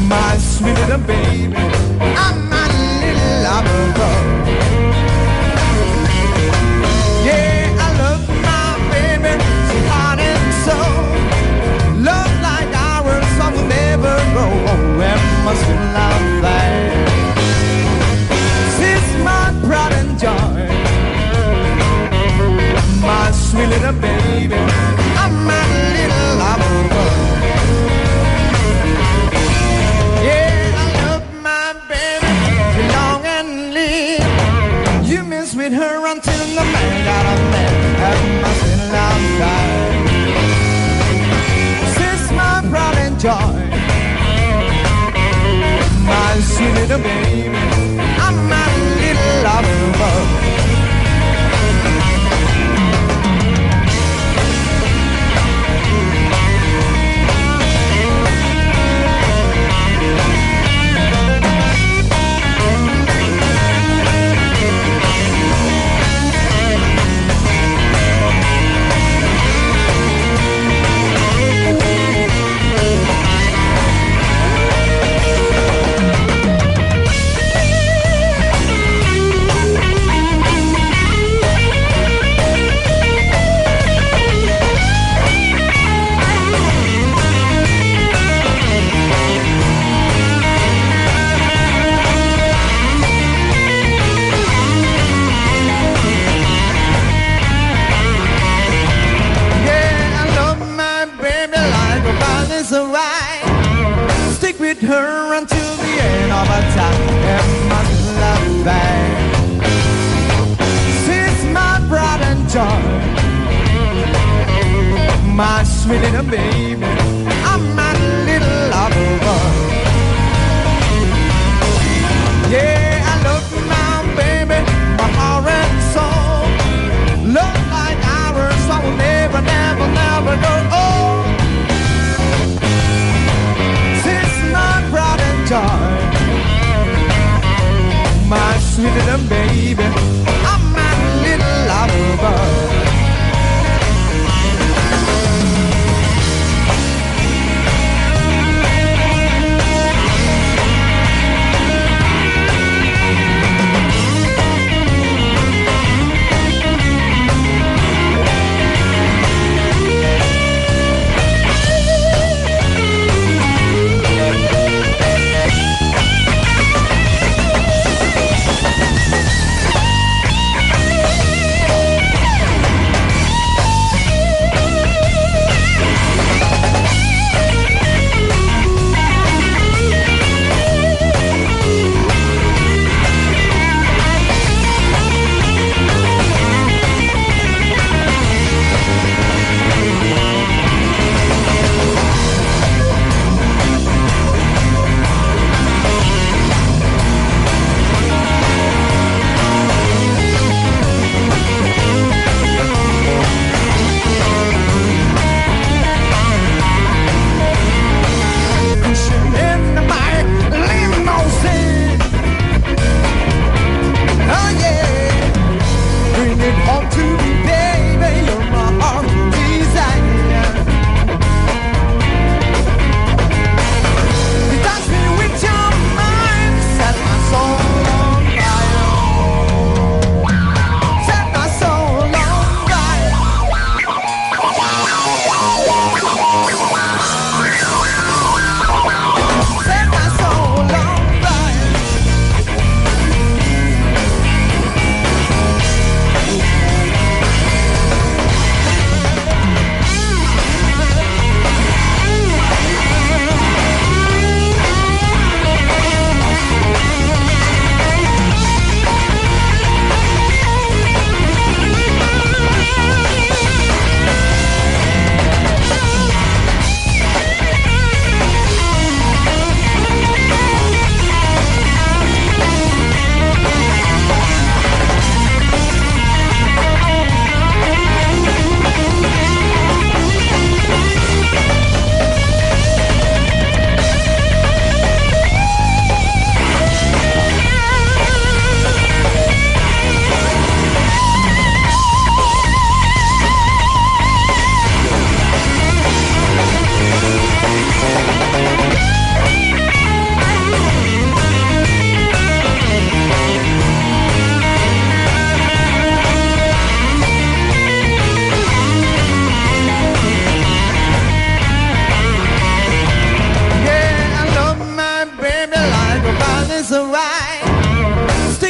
My sweet little baby, I'm my little lover girl. Yeah, I love my baby, she's heart and soul. Love like ours, some will never grow. Oh, and my sweet love life, she's my pride and joy. My sweet little baby. joy. My sweet little baby, I'm my little lover boy. Stick with her until the end of our time and my love bag. She's my pride and joy, my sweet little baby, I'm my little lover boy. Yeah, I love my baby, my heart and soul. Love like ours, I will never, never, never go old. Joy. My sweet little baby, I'm my little lover boy.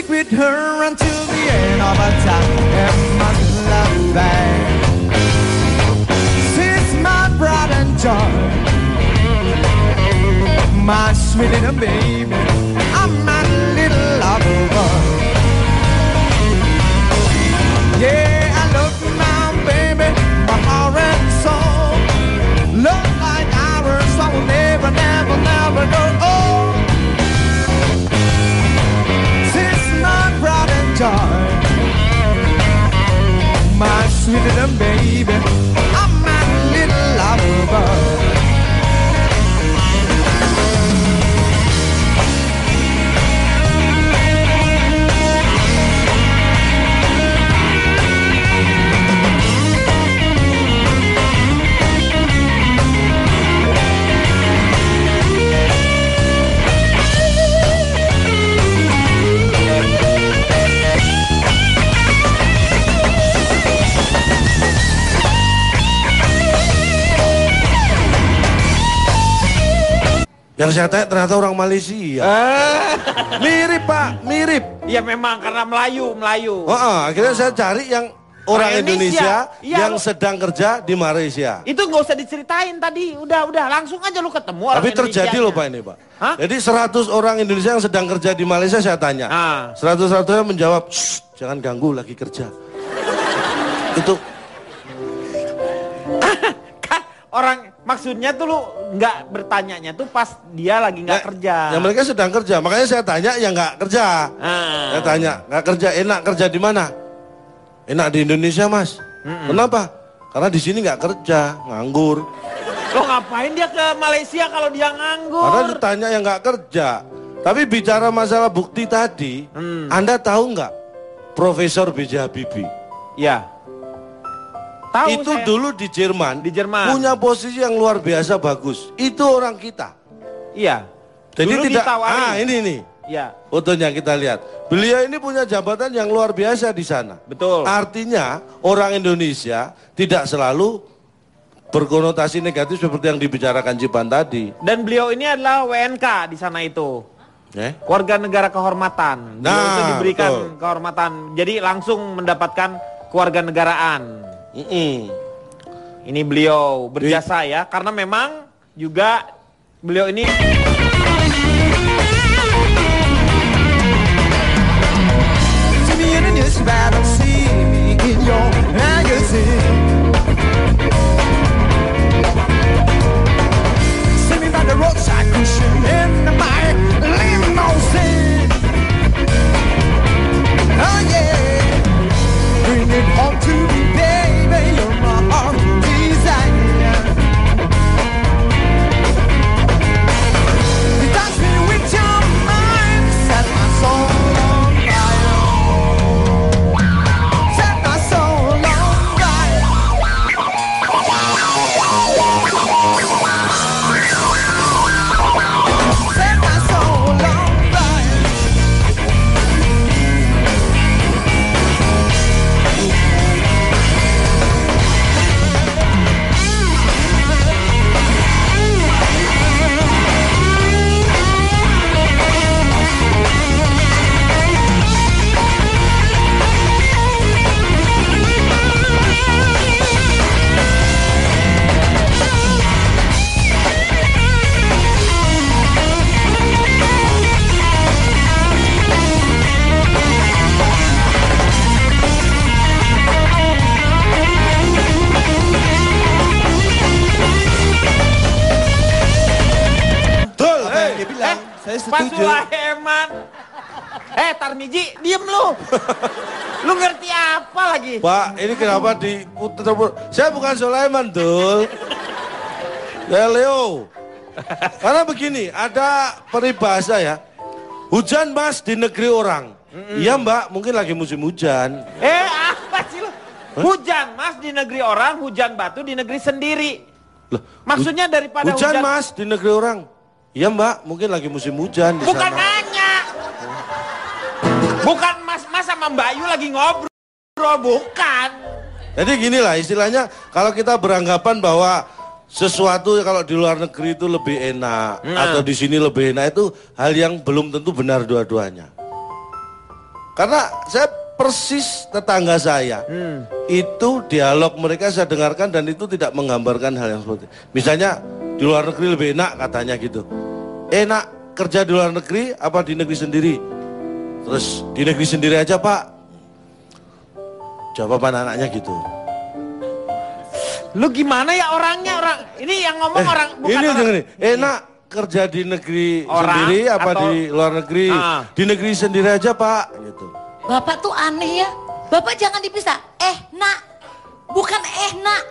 with her until the end of our time and my love bag. She's my pride and joy, my sweet little baby, I'm my little lover boy. Yeah, I love my baby, my heart and soul. Love like ours, I will never sweeter than baby. I'm my little lover boy. Yang saya tanya ternyata orang Malaysia. Mirip Pak, mirip. Ya memang karena Melayu. Akhirnya saya cari yang orang Indonesia iya, yang sedang kerja di Malaysia. Itu nggak usah diceritain tadi, udah langsung aja lu ketemu orang Tapi terjadi loh Pak ini Pak. Hah? Jadi 100 orang Indonesia yang sedang kerja di Malaysia saya tanya. 100-100nya menjawab, jangan ganggu lagi kerja. Itu orang maksudnya tuh lu nggak bertanyanya tuh pas dia lagi nggak kerja. Yang mereka sedang kerja, makanya saya tanya yang nggak kerja. Saya tanya nggak kerja, enak kerja di mana? Enak di Indonesia Mas. Kenapa? Karena di sini nggak kerja, nganggur. Lo ngapain dia ke Malaysia kalau dia nganggur? Karena ditanya yang nggak kerja. Tapi bicara masalah bukti tadi, Anda tahu nggak Profesor B.J. Habibie? Ya. Tahu itu saya. Dulu di Jerman punya posisi yang luar biasa bagus. Itu orang kita. Iya. Jadi dulu tidak ditawari. ini nih. Ya. Fotonya kita lihat. Beliau ini punya jabatan yang luar biasa di sana. Betul. Artinya orang Indonesia tidak selalu berkonotasi negatif seperti yang dibicarakan Cipan tadi. Dan beliau ini adalah WNK di sana itu. Warga negara kehormatan. Beliau itu diberikan kehormatan. Jadi langsung mendapatkan kewarganegaraan. Ini beliau berjasa ya, karena memang juga beliau ini Pak Sulaiman. Tarmiji, diem lu. Lu ngerti apa lagi? Pak, ini kenapa diputar? Saya bukan Sulaiman, Dul. Ya Leo. Karena begini, ada peribahasa ya. Hujan Mas di negeri orang. Iya Mbak, mungkin lagi musim hujan. Apa sih lu? Hujan Mas di negeri orang, hujan batu di negeri sendiri. Loh, maksudnya daripada hujan Mas di negeri orang. Iya Mbak, mungkin lagi musim hujan di bukan sana. nanya. Bukan Mas sama Mbak Ayu lagi ngobrol, bukan. Jadi gini lah istilahnya, kalau kita beranggapan bahwa sesuatu kalau di luar negeri itu lebih enak atau di sini lebih enak, itu hal yang belum tentu benar dua-duanya. Karena saya persis tetangga saya, itu dialog mereka saya dengarkan dan itu tidak menggambarkan hal yang seperti itu. Misalnya di luar negeri lebih enak katanya gitu. Enak kerja di luar negeri apa di negeri sendiri? Terus di negeri sendiri aja Pak. Jawaban anaknya gitu. Lu gimana ya orangnya ini yang ngomong orang bukan ini orang. Ini enak kerja di negeri sendiri apa di luar negeri? Di negeri sendiri aja Pak gitu. Bapak tuh aneh ya. Bapak jangan dipisah. Nak. Bukan enak.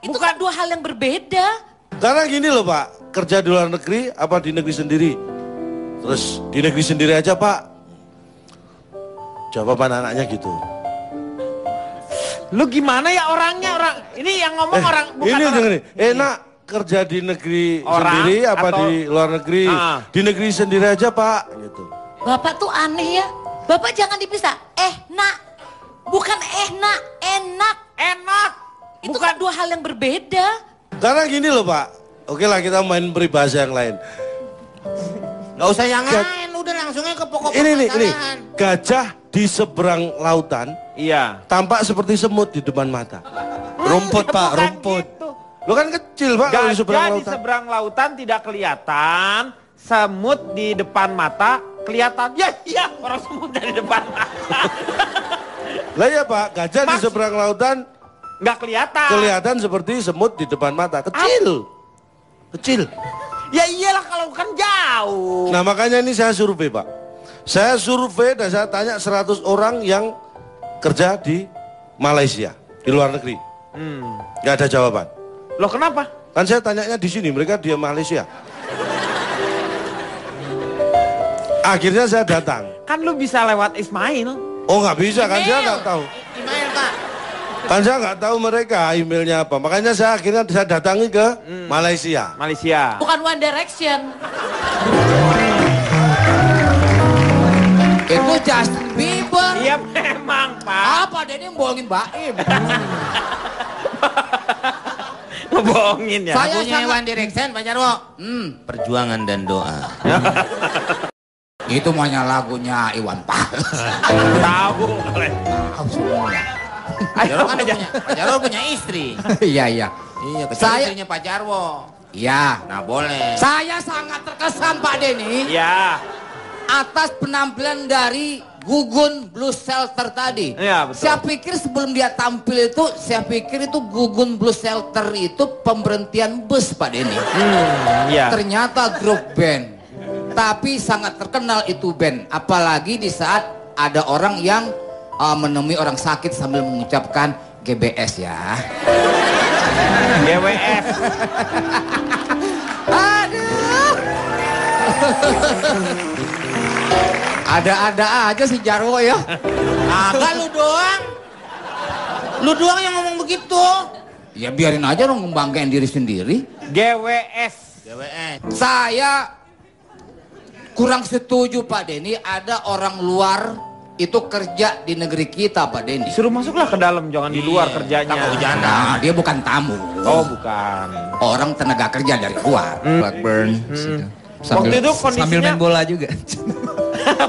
Itu kan dua hal yang berbeda. Karena gini loh Pak, kerja di luar negeri apa di negeri sendiri? Terus di negeri sendiri aja Pak. Jawaban anaknya gitu. Lu gimana ya orangnya ini yang ngomong orang bukan ini orang. Gini, enak kerja di negeri Orang sendiri apa atau- di luar negeri? Di negeri sendiri aja Pak gitu. Bapak tuh aneh ya. Bapak jangan dipisah. Bukan enak. Itu kan dua hal yang berbeda. Karena gini loh Pak. Oke lah kita main peribahasa yang lain. Gak usah yang lain, udah langsungnya ke pokok Ini permasalahan. gajah di seberang lautan. Iya. Tampak seperti semut di depan mata. Rumput Pak, rumput. Lo kan kecil Pak kalau di seberang Gajah di lautan. seberang lautan tidak kelihatan, semut di depan mata kelihatan. Ya, iya, orang semut di depan mata. Lah ya Pak, gajah di seberang lautan nggak kelihatan. Kelihatan seperti semut di depan mata. Kecil. Kecil. Ya iyalah kalau kan jauh. Nah makanya ini saya survei Pak. Saya survei dan saya tanya 100 orang yang kerja di Malaysia, di luar negeri. Nggak ada jawaban. Loh kenapa? Kan saya tanyanya di sini, mereka di Malaysia. Akhirnya saya datang. Kan lu bisa lewat Ismail. Oh nggak bisa, kan saya nggak tahu. Email Pak. Kan saya nggak tahu mereka emailnya apa. Makanya saya akhirnya saya datangi ke Malaysia. Malaysia. Bukan One Direction. Itu Justin Bieber. Iya memang Pak. Apa dia ini bohongin Baim? Ngebohongin ya. Saya Lagunya sangat- One Direction Pak Jarwo. Perjuangan dan doa. Itu maunya lagunya Iwan Fals. Tahu. Jarwo kan punya, Pak Jarwo punya istri. Iya. Iya, kecuali istrinya Pak Jarwo. Iya. Nah boleh. Saya sangat terkesan Pak Denny. Ya. Atas penampilan dari Gugun Blues Shelter tadi. Iya, betul. Saya pikir sebelum dia tampil itu, Gugun Blues Shelter itu pemberhentian bus Pak Denny. Iya. Ternyata grup band. Tapi sangat terkenal itu band. Apalagi di saat ada orang yang menemui orang sakit sambil mengucapkan GBS ya. GWS. Aduh. Ada-ada aja si Jarwo ya. Agak lu doang. Lu doang yang ngomong begitu. Ya biarin aja dong ngebanggain diri sendiri. GWS. Saya kurang setuju Pak Denny, ada orang luar itu kerja di negeri kita Pak Denny. Suruh masuklah ke dalam, jangan di luar kerjanya. Nah, dia bukan tamu. Oh bukan. Orang tenaga kerja dari luar. Blackburn. Waktu itu kondisinya sambil main bola juga.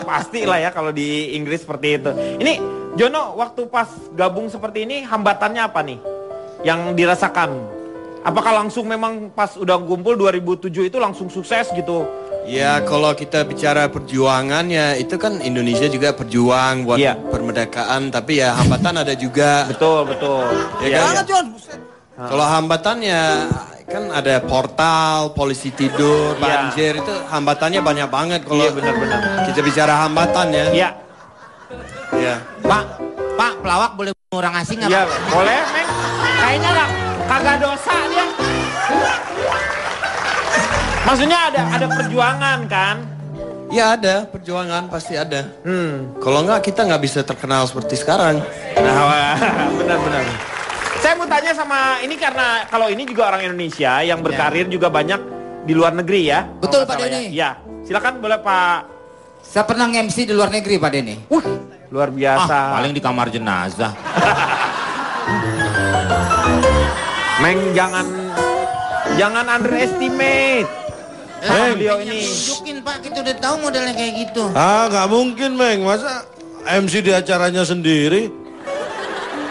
Pasti lah ya kalau di Inggris seperti itu. Ini Jono, waktu pas gabung seperti ini hambatannya apa nih yang dirasakan? Apakah langsung memang pas udah kumpul 2007 itu langsung sukses gitu? Ya kalau kita bicara perjuangan ya itu kan Indonesia juga berjuang buat permerdekaan, tapi ya hambatan ada juga. Betul. Ya kan? Kalau hambatannya kan ada portal, polisi tidur, banjir itu hambatannya banyak banget kalau benar-benar. kita bicara hambatan ya. Iya. Ya. Pak pelawak boleh bunuh orang asing nggak Iya, Pak? boleh, Meng. Kayaknya kagak dosa dia. Maksudnya ada perjuangan kan? Ya ada, perjuangan pasti ada. Kalau enggak kita nggak bisa terkenal seperti sekarang. Nah, benar-benar. Saya mau tanya sama ini karena kalau ini juga orang Indonesia yang berkarir juga banyak di luar negeri ya. Betul Kalau Pak nggak salah Denny. Ya, silakan boleh Pak. Saya pernah nge-MC di luar negeri Pak Denny. Luar biasa. Paling di kamar jenazah. Meng jangan underestimate. Beliau ini. Tunjukin Pak, kita udah tahu modelnya kayak gitu. Nggak mungkin Meng, masa MC di acaranya sendiri?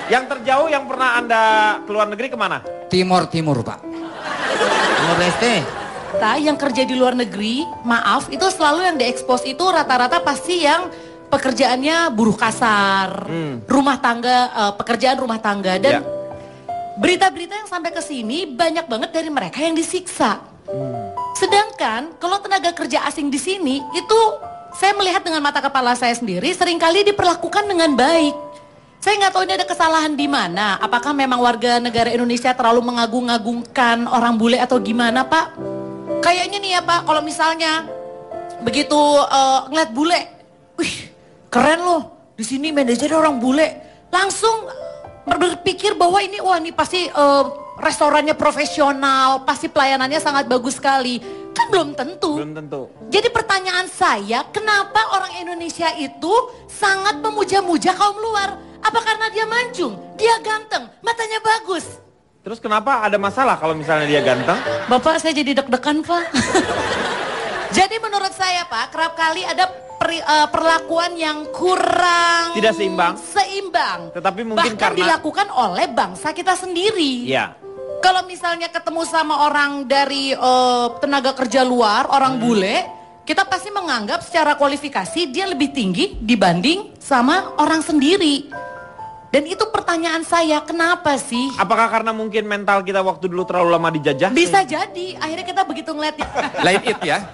Yang terjauh yang pernah Anda ke luar negeri kemana? Timur Pak. Timur Leste. Yang kerja di luar negeri, maaf, itu selalu yang diekspos itu rata-rata pasti yang pekerjaannya buruh kasar, rumah tangga, pekerjaan rumah tangga. Dan berita-berita yang sampai ke sini banyak banget dari mereka yang disiksa. Sedangkan kalau tenaga kerja asing di sini itu saya melihat dengan mata kepala saya sendiri seringkali diperlakukan dengan baik. Saya nggak tahu ini ada kesalahan di mana. Apakah memang warga negara Indonesia terlalu mengagung-agungkan orang bule atau gimana, Pak? Kayaknya nih ya, Pak, kalau misalnya begitu ngeliat bule, wih, keren loh. Di sini manajernya orang bule, langsung berpikir bahwa ini, wah ini pasti restorannya profesional, pasti pelayanannya sangat bagus sekali. Kan belum tentu. Belum tentu. Jadi pertanyaan saya, kenapa orang Indonesia itu sangat memuja-muja kaum luar? Apa karena dia mancung, dia ganteng, matanya bagus? Terus kenapa ada masalah kalau misalnya dia ganteng? Bapak, saya jadi deg-degan, Pak. Jadi menurut saya, Pak, kerap kali ada perlakuan yang kurang Tidak seimbang. Tetapi mungkin bahkan karena dilakukan oleh bangsa kita sendiri. Iya. Kalau misalnya ketemu sama orang dari tenaga kerja luar, orang bule, kita pasti menganggap secara kualifikasi dia lebih tinggi dibanding sama orang sendiri. Dan itu pertanyaan saya, kenapa sih? Apakah karena mungkin mental kita waktu dulu terlalu lama dijajah? Bisa jadi, akhirnya kita begitu ngeliat. Lain it ya.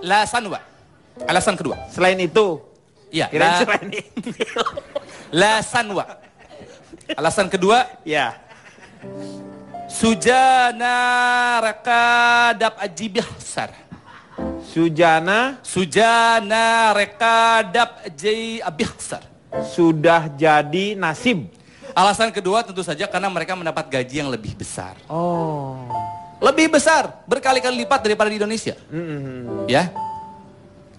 Alasan dua. Alasan kedua. Selain itu? Iya. Selain itu. Alasan dua. Alasan kedua. Ya. Sujana rekadap ajibih sar. Sujana rekadap ajibih sar. Sudah jadi nasib. Alasan kedua tentu saja karena mereka mendapat gaji yang lebih besar. Oh. Lebih besar, berkali-kali lipat daripada di Indonesia. Ya.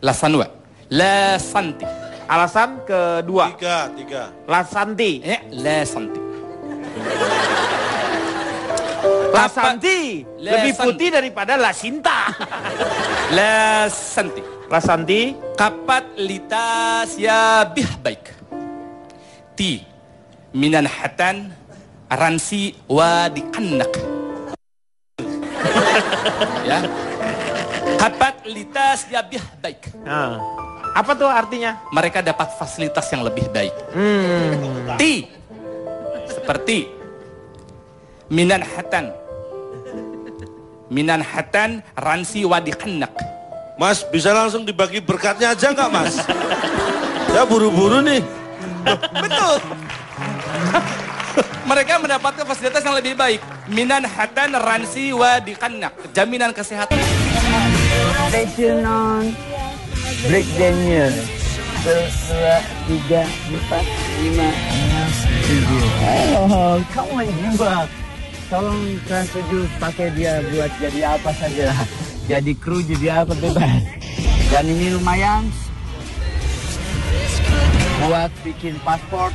Alasan dua. Lasanti. Alasan kedua. Tiga. Lasanti. Lasanti. Lasanti. Lebih putih daripada Lasinta. Lasanti. Lasanti. Kapat litas ya bih baik. Ti minan hatan ransi wa dikannak. Ya. Kapat litas ya bih baik. Nah, apa tuh artinya? Mereka dapat fasilitas yang lebih baik. Ti seperti minan hatan ransi wa dikannak. Mas, bisa langsung dibagi berkatnya aja nggak, Mas? Ya buru-buru nih. Betul. Mereka mendapatkan fasilitas yang lebih baik. Minan hatan ransi wa dikannak. Jaminan kesehatan. Stay tune on Break Daniel. 1, 2, 3, 4, 5, 6, 7. Oh, kamu juga. Tolong Trans 7 pakai dia buat jadi apa saja. Jadi kru, jadi apa bebas. Dan ini lumayan buat bikin paspor.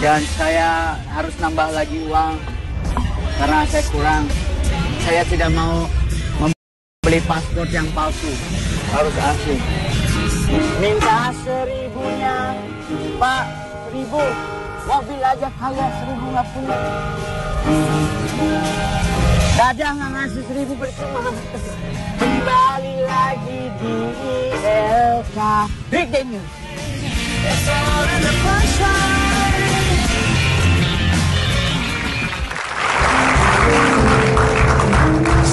Dan saya harus nambah lagi uang karena saya kurang. Saya tidak mau membeli paspor yang palsu, harus asli. Minta 1000-nya, Pak, 1000. Mobil aja kaya 1000 nggak punya. Dadah nggak ngasih 1000 percuma. Kembali lagi di ILK Big Day News.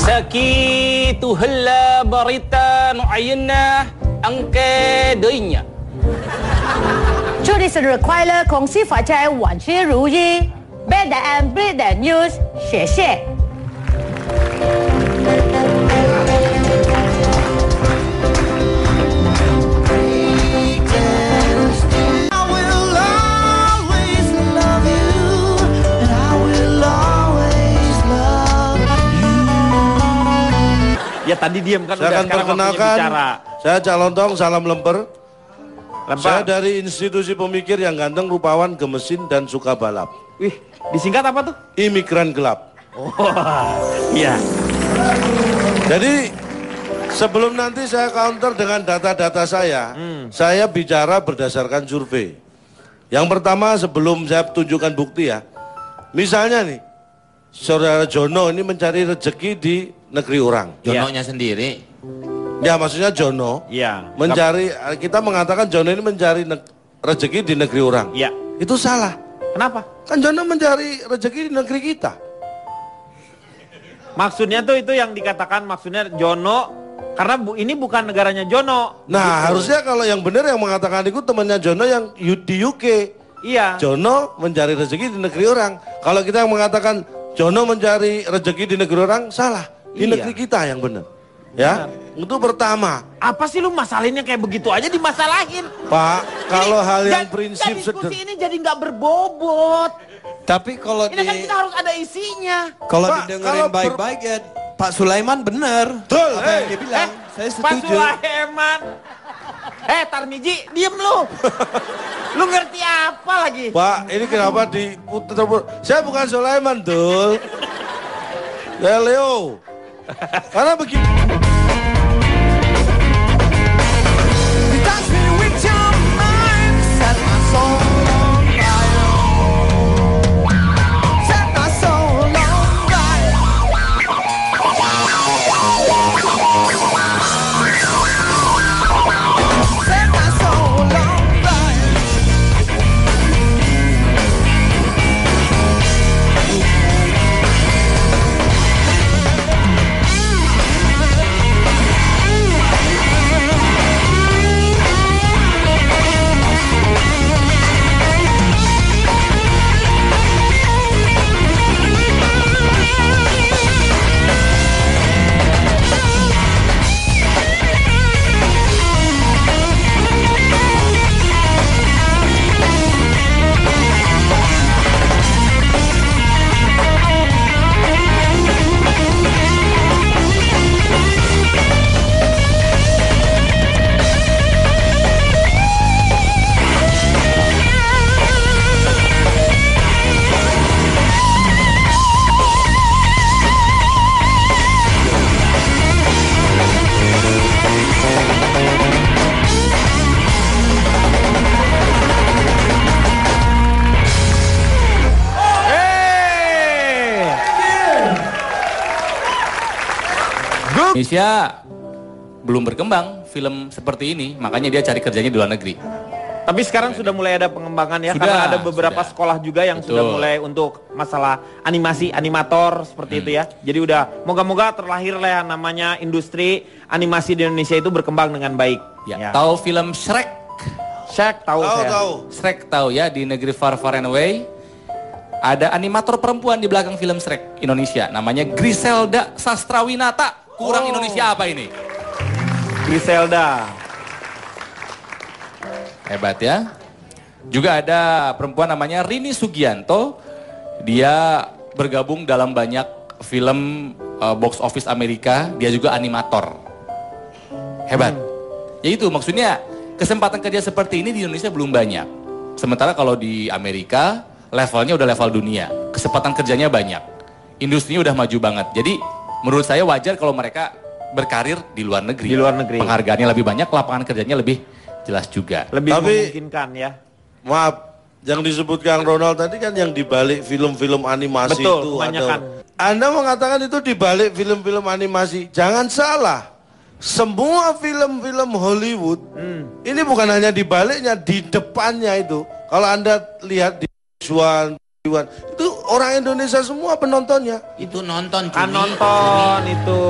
Sakitu hella berita nu'ayna angke deuinya. 祝你生日快乐，恭喜发财，万事如意。Bad and Bad News，谢谢。Ya tadi diam kan Saya udah, akan sekarang waktunya perkenalkan, bicara. saya Calon Tong, salam lemper. Lempar. Saya dari institusi pemikir yang ganteng, rupawan, gemesin, dan suka balap. Wih, disingkat apa tuh? Imigran gelap. Oh, iya. Jadi sebelum nanti saya counter dengan data-data saya bicara berdasarkan survei. Yang pertama sebelum saya tunjukkan bukti ya, misalnya nih, saudara Jono ini mencari rezeki di negeri orang. Jononya sendiri. Ya maksudnya Jono mencari, kita mengatakan Jono ini mencari rezeki di negeri orang. Iya. Itu salah. Kenapa? Kan Jono mencari rezeki di negeri kita. Maksudnya tuh itu yang dikatakan maksudnya Jono, karena ini bukan negaranya Jono. Nah gitu. harusnya kalau yang benar yang mengatakan itu temannya Jono yang di UK. Iya. Jono mencari rezeki di negeri orang. Kalau kita mengatakan Jono mencari rezeki di negeri orang, salah. Di Iya. negeri kita yang benar. Ya, itu pertama. Apa sih lu masalahinnya kayak begitu aja dimasalahin? Pak, kalau hal yang Dan prinsip diskusi ini jadi nggak berbobot. Tapi kalau Ini kan kita harus ada isinya. kalau Pak, didengerin kalau baik-baik ya Pak Sulaiman benar. Betul, Apa yang dia bilang, saya Pak setuju. Sulaiman. Tarmiji, diem lu. Lu ngerti apa lagi? Pak, ini kenapa diputar? Saya bukan Sulaiman, Dul. Ya Leo. Karena begini. Indonesia belum berkembang film seperti ini, makanya dia cari kerjanya di luar negeri. Tapi sekarang sudah mulai ada pengembangan ya, Sudah, karena ada beberapa sekolah juga yang Betul. sudah mulai untuk masalah animasi, animator seperti itu ya. Jadi udah moga-moga terlahir lah yang namanya industri animasi di Indonesia itu berkembang dengan baik. Ya. Tahu film Shrek? Shrek tahu saya. Shrek tahu ya, di negeri far far and away ada animator perempuan di belakang film Shrek Indonesia, namanya Griselda Sastrawinata. Kurang Indonesia apa ini? Griselda. Hebat ya. Juga ada perempuan namanya Rini Sugianto. Dia bergabung dalam banyak film box office Amerika. Dia juga animator. Hebat. Ya itu maksudnya kesempatan kerja seperti ini di Indonesia belum banyak. Sementara kalau di Amerika levelnya udah level dunia. Kesempatan kerjanya banyak. Industrinya udah maju banget. Jadi menurut saya wajar kalau mereka berkarir di luar negeri. Di luar negeri. Penghargaannya lebih banyak, lapangan kerjanya lebih jelas juga. Lebih Tapi- memungkinkan ya. Maaf, yang disebut Kang Ronald tadi kan yang dibalik film-film animasi Betul, itu. kebanyakan. Anda mengatakan itu dibalik film-film animasi. Jangan salah. Semua film-film Hollywood, ini bukan hanya dibaliknya, di depannya itu. Kalau Anda lihat di visual, itu orang Indonesia semua penontonnya. Itu nonton Kan nonton itu.